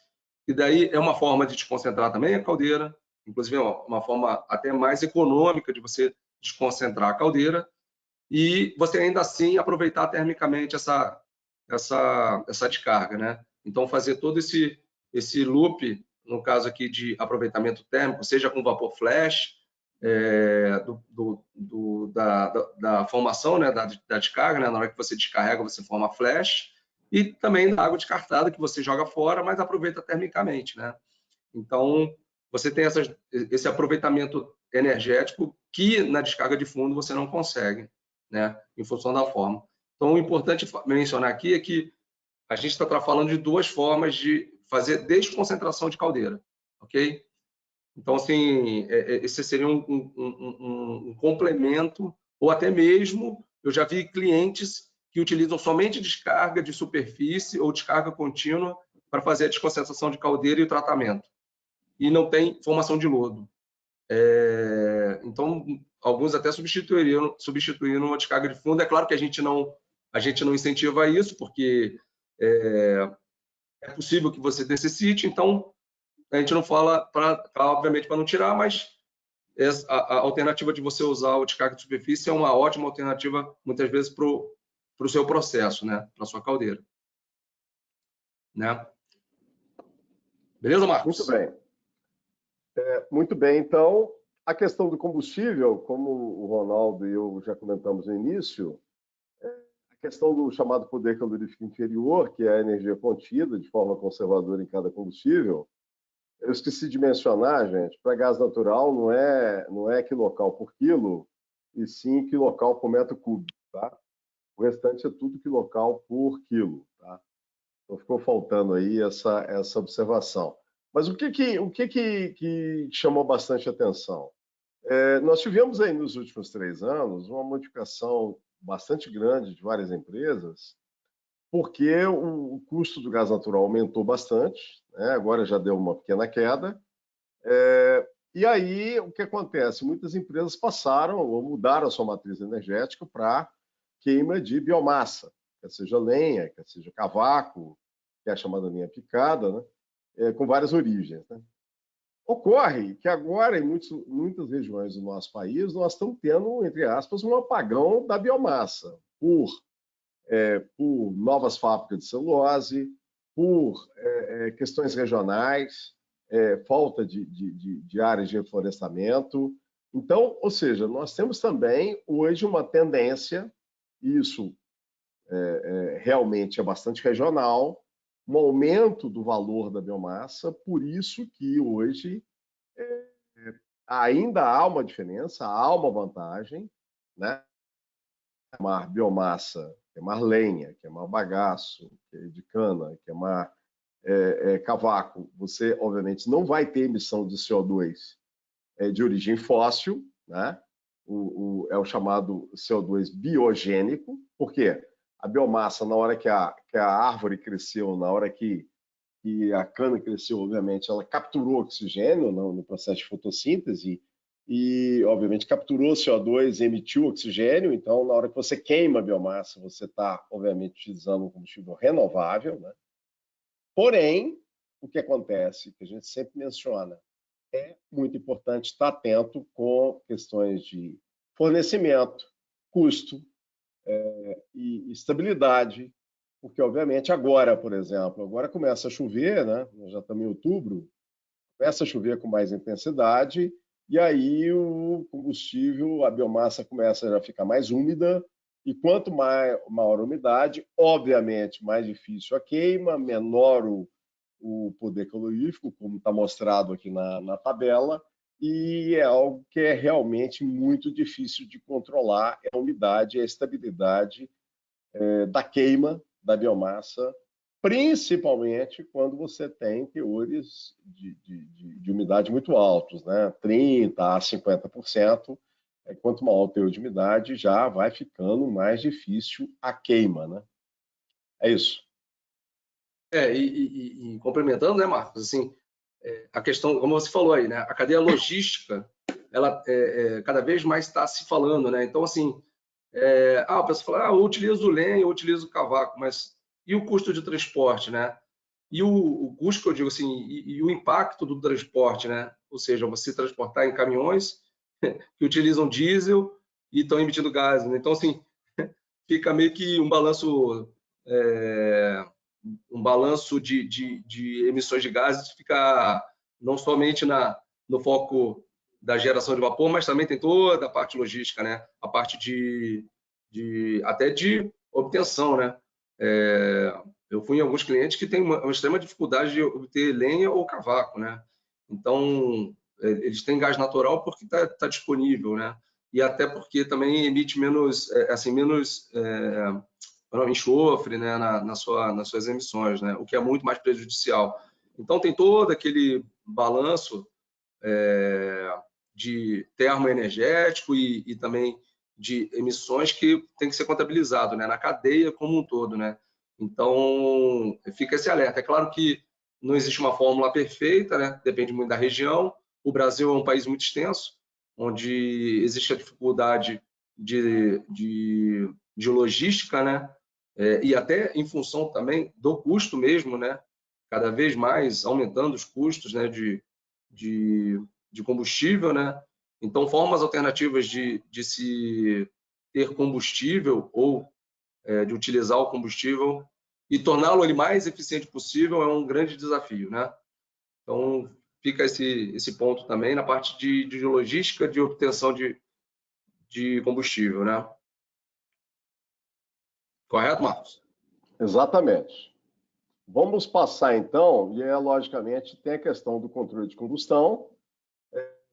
e daí é uma forma de desconcentrar também a caldeira, inclusive é uma forma até mais econômica de você desconcentrar a caldeira, e você ainda assim aproveitar termicamente essa descarga, né? Então, fazer todo esse loop, no caso aqui de aproveitamento térmico, seja com vapor flash, da formação, né, da descarga, né? Na hora que você descarrega, você forma flash, e também da água descartada, que você joga fora, mas aproveita termicamente, né? Então, você tem esse aproveitamento energético que na descarga de fundo você não consegue, né? Em função da forma. Então, o importante mencionar aqui é que a gente está falando de duas formas de fazer desconcentração de caldeira, ok? Então, assim, esse seria um complemento, ou até mesmo, eu já vi clientes que utilizam somente descarga de superfície ou descarga contínua para fazer a desconcentração de caldeira e o tratamento. E não tem formação de lodo. Então, alguns até substituíram a descarga de fundo. É claro que a gente não incentiva isso, porque é possível que você necessite, então a gente não fala, obviamente, para não tirar, mas a alternativa de você usar o descarga de superfície é uma ótima alternativa, muitas vezes, para o seu processo, né? Para a sua caldeira. Né? Beleza, Marcos? Muito bem. Muito bem, então, a questão do combustível, como o Ronaldo e eu já comentamos no início, a questão do chamado poder calorífico inferior, que é a energia contida de forma conservadora em cada combustível, eu esqueci de mencionar, gente, para gás natural não é quilocal por quilo, e sim quilocal por metro cúbico, tá? O restante é tudo quilocal por quilo, tá? Então ficou faltando aí essa observação. Mas o que chamou bastante atenção? Nós tivemos aí nos últimos 3 anos uma modificação bastante grande de várias empresas, porque o custo do gás natural aumentou bastante, né? Agora já deu uma pequena queda. E aí o que acontece? Muitas empresas passaram ou mudaram a sua matriz energética para queima de biomassa, quer seja lenha, quer seja cavaco, que é a chamada lenha picada, né? Com várias origens, né? Ocorre que agora, em muitas regiões do nosso país, nós estamos tendo, entre aspas, um apagão da biomassa por novas fábricas de celulose, por questões regionais, falta de áreas de reflorestamento. Então, ou seja, nós temos também hoje uma tendência, e isso realmente é bastante regional, um aumento do valor da biomassa, por isso que hoje ainda há uma diferença, há uma vantagem, né? Queimar biomassa, queimar lenha, queimar bagaço de cana, queimar cavaco, você obviamente não vai ter emissão de CO2 de origem fóssil, né? É o chamado CO2 biogênico. Por quê? A biomassa, na hora que a árvore cresceu, na hora que a cana cresceu, obviamente, ela capturou oxigênio no processo de fotossíntese e, obviamente, capturou CO2 e emitiu oxigênio. Então, na hora que você queima a biomassa, você está, obviamente, utilizando um combustível renovável, né? Porém, o que acontece, que a gente sempre menciona, é muito importante estar atento com questões de fornecimento, custo e estabilidade, porque, obviamente, agora, por exemplo, agora começa a chover, né? Nós já estamos em outubro, começa a chover com mais intensidade, e aí o combustível, a biomassa começa a ficar mais úmida, e quanto maior a umidade, obviamente, mais difícil a queima, menor o poder calorífico, como está mostrado aqui na tabela, e é algo que é realmente muito difícil de controlar, é a umidade e a estabilidade da queima da biomassa, principalmente quando você tem teores de umidade muito altos, né? 30% a 50%. Quanto maior o teor de umidade, já vai ficando mais difícil a queima, né? É isso. E complementando, né, Marcos, assim, a questão, como você falou aí, né, a cadeia logística, ela cada vez mais está se falando, né? Então, assim, o pessoal fala, eu utilizo lenha, eu utilizo cavaco, mas e o custo de transporte, né? E o custo, que eu digo assim, e o impacto do transporte, né? Ou seja, você transportar em caminhões que utilizam diesel e estão emitindo gases, né? Então, assim, fica meio que um balanço de emissões de gases, fica não somente no foco da geração de vapor, mas também tem toda a parte logística, né? A parte até de obtenção, né? Eu fui em alguns clientes que têm uma extrema dificuldade de obter lenha ou cavaco, né? Então, eles têm gás natural porque tá disponível, né? E até porque também emite menos, enxofre, né, nas suas emissões, né? O que é muito mais prejudicial. Então, tem todo aquele balanço de termoenergético e também de emissões que tem que ser contabilizado, né, na cadeia como um todo, né? Então, fica esse alerta. É claro que não existe uma fórmula perfeita, né? Depende muito da região. O Brasil é um país muito extenso, onde existe a dificuldade de logística, né? E até em função também do custo mesmo, né? Cada vez mais aumentando os custos, né? De combustível, né? Então, formas alternativas de se ter combustível ou de utilizar o combustível e torná-lo ele mais eficiente possível é um grande desafio, né? Então, fica esse ponto também na parte de logística de obtenção de combustível, né? Correto, Marcos? Exatamente. Vamos passar então, e logicamente tem a questão do controle de combustão.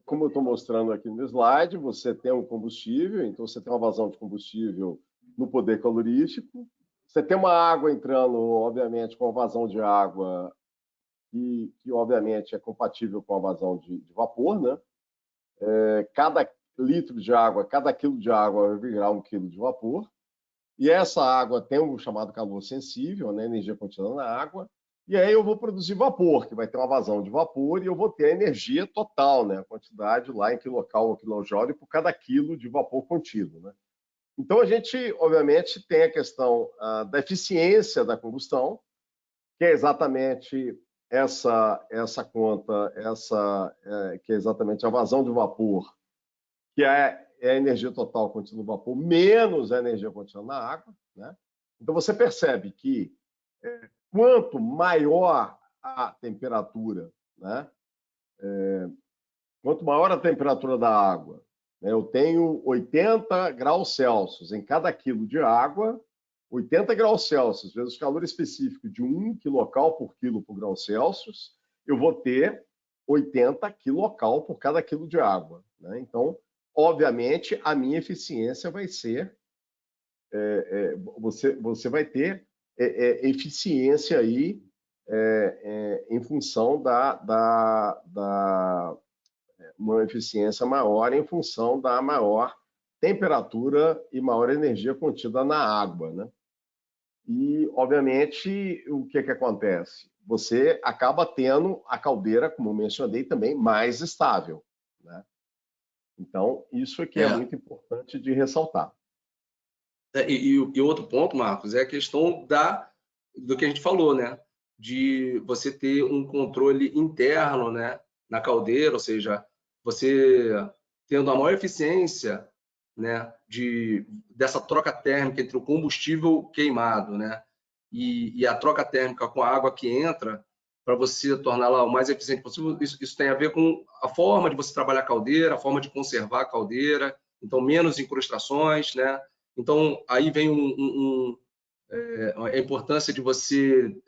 Como eu estou mostrando aqui no slide, você tem um combustível, então você tem uma vazão de combustível no poder calorífico. Você tem uma água entrando, obviamente, com a vazão de água, que obviamente é compatível com a vazão de vapor, né? Cada litro de água, cada quilo de água vai virar 1 quilo de vapor. E essa água tem o chamado calor sensível, né? Energia contida na água. E aí eu vou produzir vapor, que vai ter uma vazão de vapor, e eu vou ter a energia total, né? A quantidade lá em quilocal ou quilojoule por cada quilo de vapor contido, né? Então, a gente, obviamente, tem a questão da eficiência da combustão, que é exatamente essa conta, que é exatamente a vazão de vapor, que é a energia total contida no vapor, menos a energia contida na água, né? Então, você percebe que quanto maior a temperatura, né? Quanto maior a temperatura da água, né? Eu tenho 80 graus Celsius em cada quilo de água, 80 graus Celsius vezes o calor específico de 1 quilocal por quilo por grau Celsius, eu vou ter 80 quilocal por cada quilo de água, né? Então, obviamente, a minha eficiência vai ser... você vai ter eficiência aí em função uma eficiência maior em função da maior temperatura e maior energia contida na água, né? E, obviamente, o que acontece? Você acaba tendo a caldeira, como eu mencionei, também mais estável, né? Então, isso aqui é muito importante de ressaltar. E outro ponto, Marcos, é a questão do que a gente falou, né? De você ter um controle interno, né? Na caldeira, ou seja, você tendo a maior eficiência, né? Dessa troca térmica entre o combustível queimado, né? E a troca térmica com a água que entra, para você torná-la o mais eficiente possível. Isso tem a ver com a forma de você trabalhar a caldeira, a forma de conservar a caldeira, então menos incrustações, né? Então, aí vem a importância de você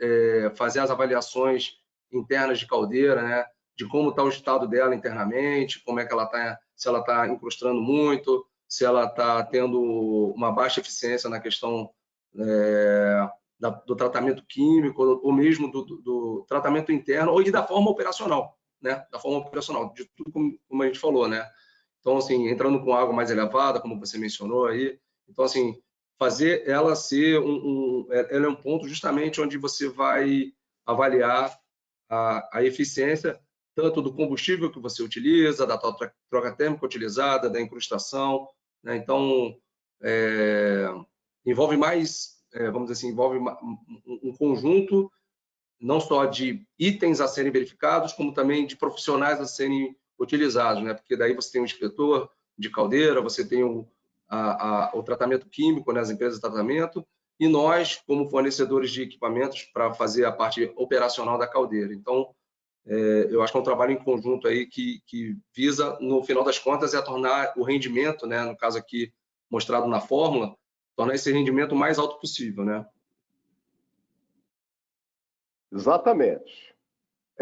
fazer as avaliações internas de caldeira, né? De como está o estado dela internamente, como é que ela está, se ela está incrustando muito, se ela está tendo uma baixa eficiência na questão do tratamento químico, ou mesmo do tratamento interno, ou e da forma operacional, né? Da forma operacional, de tudo como a gente falou, né? Então, assim, entrando com água mais elevada, como você mencionou aí. Então, assim, fazer ela ser ela é um ponto justamente onde você vai avaliar a eficiência tanto do combustível que você utiliza, da troca térmica utilizada, da incrustação, né? Então, envolve mais, vamos dizer assim, envolve um conjunto não só de itens a serem verificados, como também de profissionais a serem utilizados, né? Porque daí você tem um inspetor de caldeira, você tem o tratamento químico, né? As empresas de tratamento, e nós, como fornecedores de equipamentos, para fazer a parte operacional da caldeira. Então, eu acho que é um trabalho em conjunto aí que visa, no final das contas, tornar o rendimento, né? No caso aqui mostrado na fórmula, tornar esse rendimento o mais alto possível, né? Exatamente.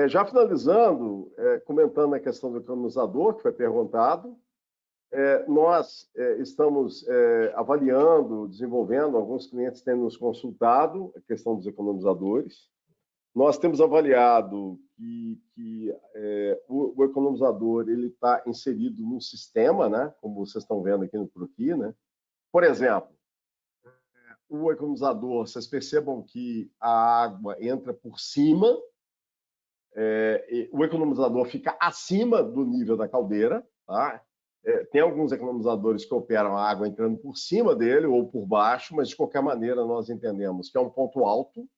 Já finalizando, comentando a questão do economizador, que foi perguntado, nós estamos avaliando, desenvolvendo, alguns clientes têm nos consultado a questão dos economizadores. Nós temos avaliado que o economizador ele está inserido num sistema, né, como vocês estão vendo aqui no croquis, né? Por exemplo, o economizador, vocês percebam que a água entra por cima, o economizador fica acima do nível da caldeira, tá? Tem alguns economizadores que operam a água entrando por cima dele ou por baixo, mas de qualquer maneira nós entendemos que é um ponto alto,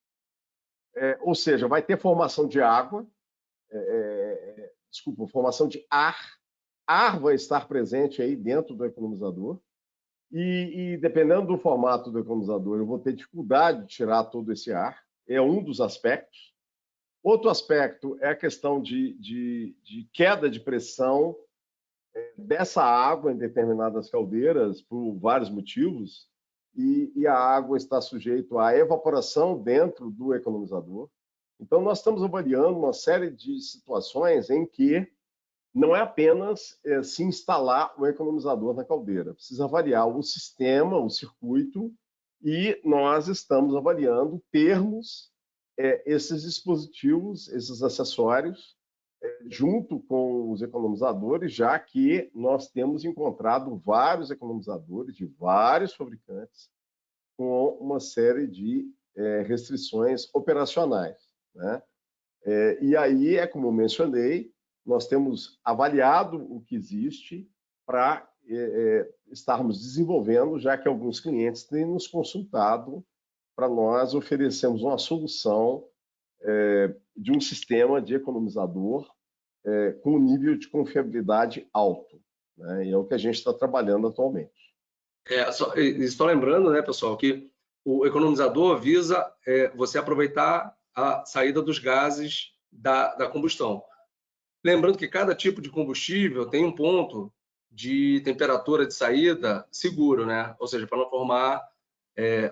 ou seja, vai ter formação de água, formação de ar. Ar vai estar presente aí dentro do economizador e dependendo do formato do economizador, eu vou ter dificuldade de tirar todo esse ar. É um dos aspectos. Outro aspecto é a questão de queda de pressão dessa água em determinadas caldeiras por vários motivos e a água está sujeita à evaporação dentro do economizador. Então, nós estamos avaliando uma série de situações em que não é apenas se instalar o economizador na caldeira, precisa avaliar o sistema, o circuito, e nós estamos avaliando termos esses dispositivos, esses acessórios, junto com os economizadores, já que nós temos encontrado vários economizadores de vários fabricantes com uma série de restrições operacionais, né? E aí, como eu mencionei, nós temos avaliado o que existe para estarmos desenvolvendo, já que alguns clientes têm nos consultado para nós oferecermos uma solução de um sistema de economizador com um nível de confiabilidade alto, né? E é o que a gente está trabalhando atualmente. Estou lembrando, né, pessoal, que o economizador visa você aproveitar a saída dos gases da combustão. Lembrando que cada tipo de combustível tem um ponto de temperatura de saída seguro, né? Ou seja, para não formar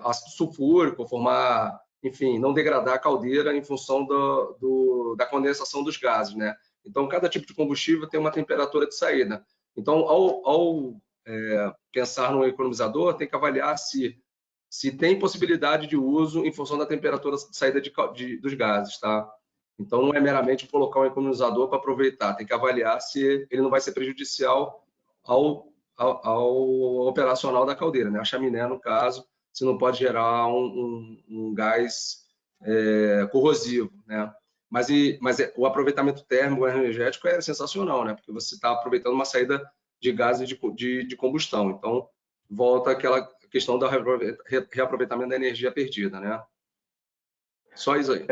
ácido sulfúrico, formar, enfim, não degradar a caldeira em função da condensação dos gases, né? Então, cada tipo de combustível tem uma temperatura de saída. Então, ao pensar no economizador, tem que avaliar se tem possibilidade de uso em função da temperatura de saída dos gases, tá? Então, não é meramente colocar um economizador para aproveitar, tem que avaliar se ele não vai ser prejudicial ao operacional da caldeira, né? A chaminé, no caso, se não pode gerar um gás corrosivo, né? Mas o aproveitamento térmico energético é sensacional, né? Porque você está aproveitando uma saída de gases de combustão. Então, volta aquela questão do reaproveitamento da energia perdida, né? Só isso aí.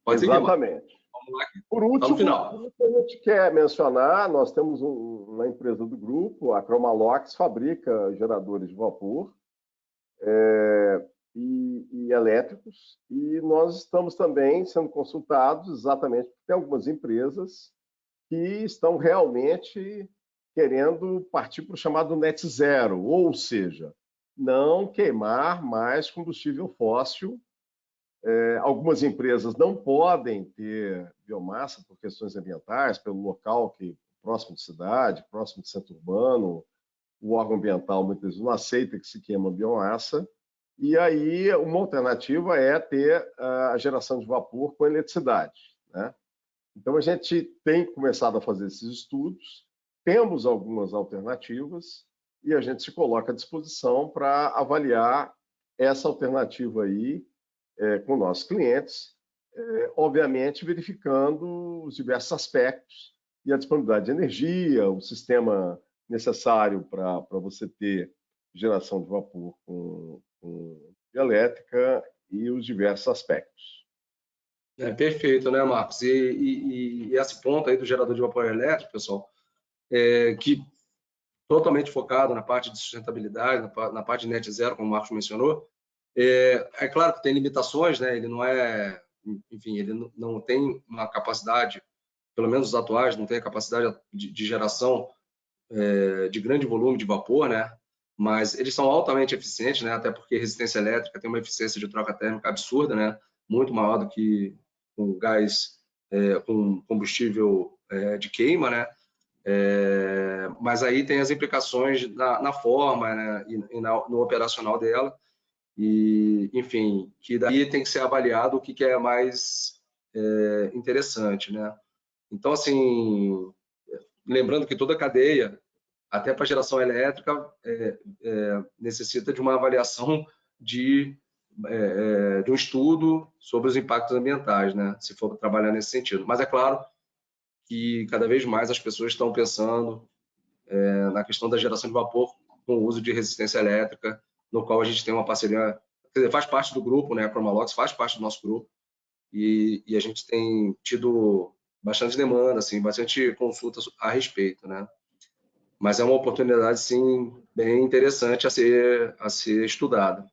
Pode exatamente. Seguir, vamos lá aqui. Por último, no final. a gente quer mencionar, nós temos uma empresa do grupo, a Chromalox, fabrica geradores de vapor e elétricos, e nós estamos também sendo consultados exatamente porque tem algumas empresas que estão realmente querendo partir para o chamado net zero, ou seja, não queimar mais combustível fóssil. Algumas empresas não podem ter biomassa por questões ambientais, pelo local que próximo de cidade, próximo de centro urbano, o órgão ambiental muitas vezes não aceita que se queima biomassa, e aí uma alternativa é ter a geração de vapor com eletricidade, né? Então a gente tem começado a fazer esses estudos, temos algumas alternativas e a gente se coloca à disposição para avaliar essa alternativa aí com nossos clientes, obviamente verificando os diversos aspectos e a disponibilidade de energia, o sistema necessário para você ter geração de vapor com elétrica e os diversos aspectos. Perfeito, né, Marcos? E esse ponto aí do gerador de vapor elétrico, pessoal, que totalmente focado na parte de sustentabilidade, na parte de net zero, como o Marcos mencionou. É claro que tem limitações, né? Ele não é, enfim, ele não tem uma capacidade, pelo menos os atuais, não tem a capacidade de geração de grande volume de vapor, né? Mas eles são altamente eficientes, né? Até porque resistência elétrica tem uma eficiência de troca térmica absurda, né? Muito maior do que gás, com combustível de queima, né? Mas aí tem as implicações na forma, né? E no operacional dela. E, enfim, que daí tem que ser avaliado o que é mais interessante, né? Então, assim, lembrando que toda cadeia, até para geração elétrica, necessita de uma avaliação de um estudo sobre os impactos ambientais, né? Se for trabalhar nesse sentido. Mas é claro que cada vez mais as pessoas estão pensando na questão da geração de vapor com o uso de resistência elétrica, no qual a gente tem uma parceria, quer dizer, faz parte do grupo, né? A Chromalox faz parte do nosso grupo, e a gente tem tido bastante demanda, assim, bastante consultas a respeito, né? Mas é uma oportunidade, sim, bem interessante a ser estudada,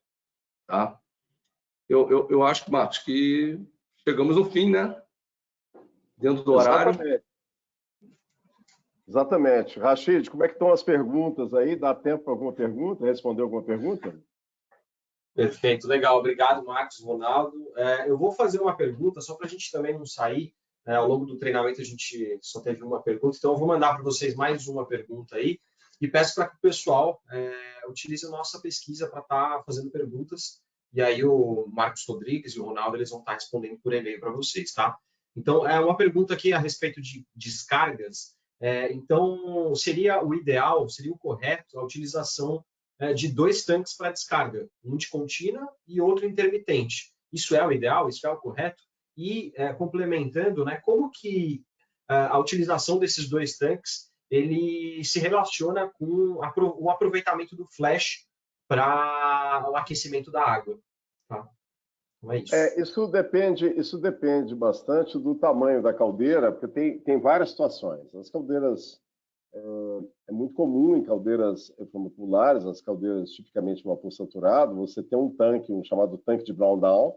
tá? Eu acho, Marcos, que chegamos no fim, né? Dentro do horário. Exatamente. Exatamente. Rachid, como é que estão as perguntas aí? Dá tempo para alguma pergunta? Responder alguma pergunta? Perfeito, legal. Obrigado, Marcos, Ronaldo. Eu vou fazer uma pergunta, só para a gente também não sair. Ao longo do treinamento, a gente só teve uma pergunta, então eu vou mandar para vocês mais uma pergunta aí e peço para que o pessoal utilize a nossa pesquisa para estar fazendo perguntas. E aí o Marcos Rodrigues e o Ronaldo eles vão estar respondendo por e-mail para vocês, tá? Então, é uma pergunta aqui a respeito de descargas. Então, seria o ideal, seria o correto a utilização de 2 tanques para descarga, um de contínua e outro intermitente. Isso é o ideal? Isso é o correto? E, complementando, né, como que a utilização desses 2 tanques ele se relaciona com o aproveitamento do flash para o aquecimento da água? Tá? Então é isso. Isso depende bastante do tamanho da caldeira, porque tem várias situações. As caldeiras é muito comum em caldeiras eufemopulares, as caldeiras tipicamente de vapor saturado, você tem um tanque, um chamado tanque de Brown Down,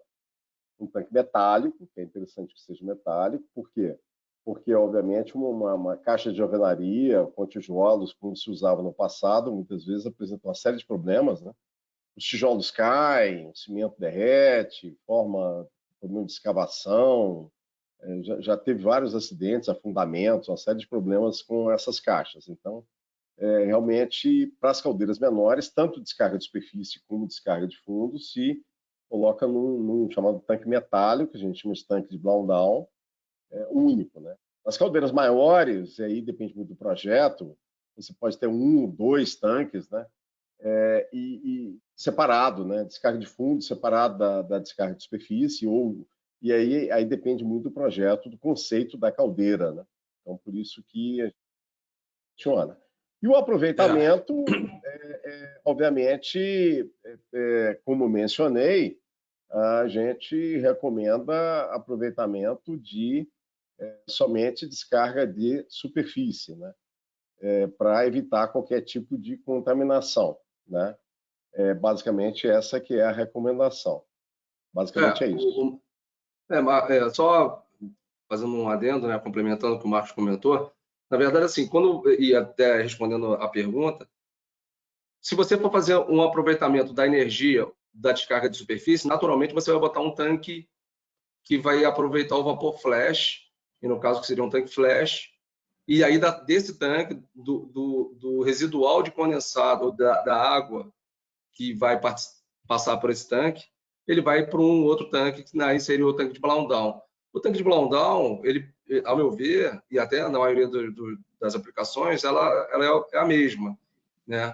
um tanque metálico, que é interessante que seja metálico. Por quê? Porque, obviamente, uma caixa de alvenaria com tijolos, como se usava no passado, muitas vezes apresenta uma série de problemas, né? Os tijolos caem, o cimento derrete, forma problema de escavação, já teve vários acidentes, afundamentos, uma série de problemas com essas caixas. Então, realmente, para as caldeiras menores, tanto descarga de superfície como descarga de fundo, se coloca num chamado tanque metálico, que a gente chama de tanque de blow down, único, né? As caldeiras maiores, e aí depende muito do projeto, você pode ter 1, 2 tanques, né? E separado, né? Descarga de fundo separado da descarga de superfície, e aí depende muito do projeto, do conceito da caldeira, né? Então, por isso que funciona. E o aproveitamento, obviamente, como mencionei, a gente recomenda aproveitamento de somente descarga de superfície, né? Para evitar qualquer tipo de contaminação, né? Basicamente, essa que é a recomendação. Basicamente é isso. Só fazendo um adendo, né, complementando o que o Marcos comentou, na verdade, assim, e até respondendo a pergunta, se você for fazer um aproveitamento da energia da descarga de superfície, naturalmente você vai botar um tanque que vai aproveitar o vapor flash, e no caso que seria um tanque flash, e aí desse tanque, do residual de condensado da água que vai passar por esse tanque, ele vai para um outro tanque, que aí seria o tanque de blow down. O tanque de blow down, ele, ao meu ver, e até na maioria das aplicações, ela é a mesma, né?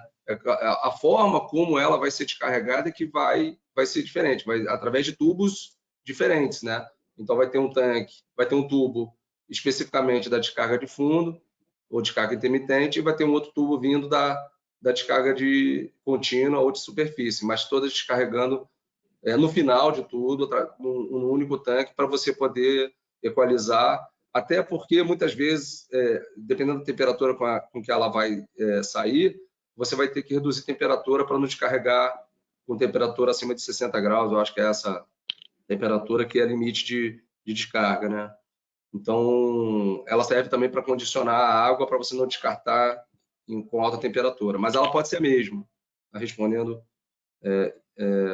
A forma como ela vai ser descarregada é que vai ser diferente, através de tubos diferentes, né? Então vai ter um tanque, vai ter um tubo especificamente da descarga de fundo ou descarga intermitente, e vai ter um outro tubo vindo da descarga de contínua ou de superfície, mas todas descarregando no final de tudo, num único tanque, para você poder equalizar, até porque muitas vezes, dependendo da temperatura com que ela vai sair, você vai ter que reduzir a temperatura para não descarregar com temperatura acima de 60 graus, eu acho que é essa temperatura que é limite de descarga, né? Então, ela serve também para condicionar a água para você não descartar com alta temperatura, mas ela pode ser a mesma, respondendo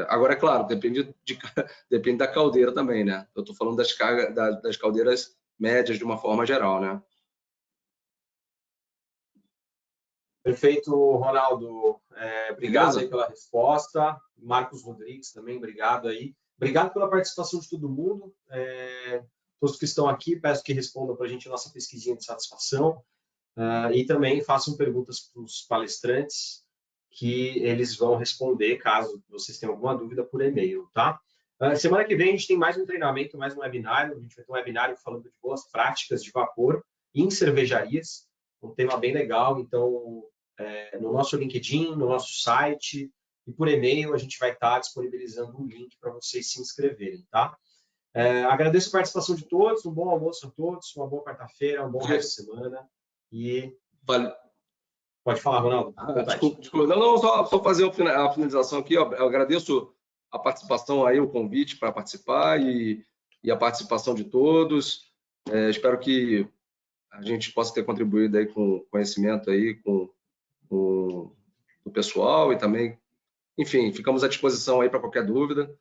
Agora, é claro, depende da caldeira também, né? Eu estou falando das caldeiras médias de uma forma geral, né? Perfeito, Ronaldo. Obrigado aí pela resposta. Marcos Rodrigues também, obrigado aí. Obrigado pela participação de todo mundo. Todos que estão aqui, peço que respondam para a gente a nossa pesquisinha de satisfação. E também façam perguntas para os palestrantes, que eles vão responder, caso vocês tenham alguma dúvida, por e-mail, tá? Semana que vem a gente tem mais um treinamento, mais um webinário. A gente vai ter um webinário falando de boas práticas de vapor em cervejarias, um tema bem legal. Então, no nosso LinkedIn, no nosso site e por e-mail, a gente vai estar disponibilizando um link para vocês se inscreverem, tá? Agradeço a participação de todos, um bom almoço a todos, uma boa quarta-feira, um bom resto de semana. E pode falar, Ronaldo. Desculpa. Não, só fazer a finalização aqui. Ó. Eu agradeço a participação aí, o convite para participar e a participação de todos. Espero que a gente possa ter contribuído aí com conhecimento aí com o pessoal e também, enfim, ficamos à disposição aí para qualquer dúvida.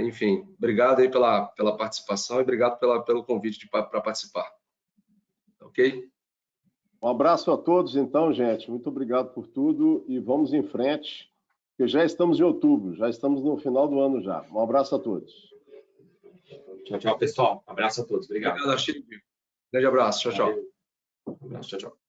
Enfim, obrigado aí pela participação e obrigado pelo convite para participar. Ok? Um abraço a todos, então, gente. Muito obrigado por tudo e vamos em frente, porque já estamos em outubro, já estamos no final do ano já. Um abraço a todos. Tchau, pessoal. Um abraço a todos. Obrigado. Obrigado, Archívio. Grande abraço. Tchau, tchau. Um abraço. Tchau, tchau.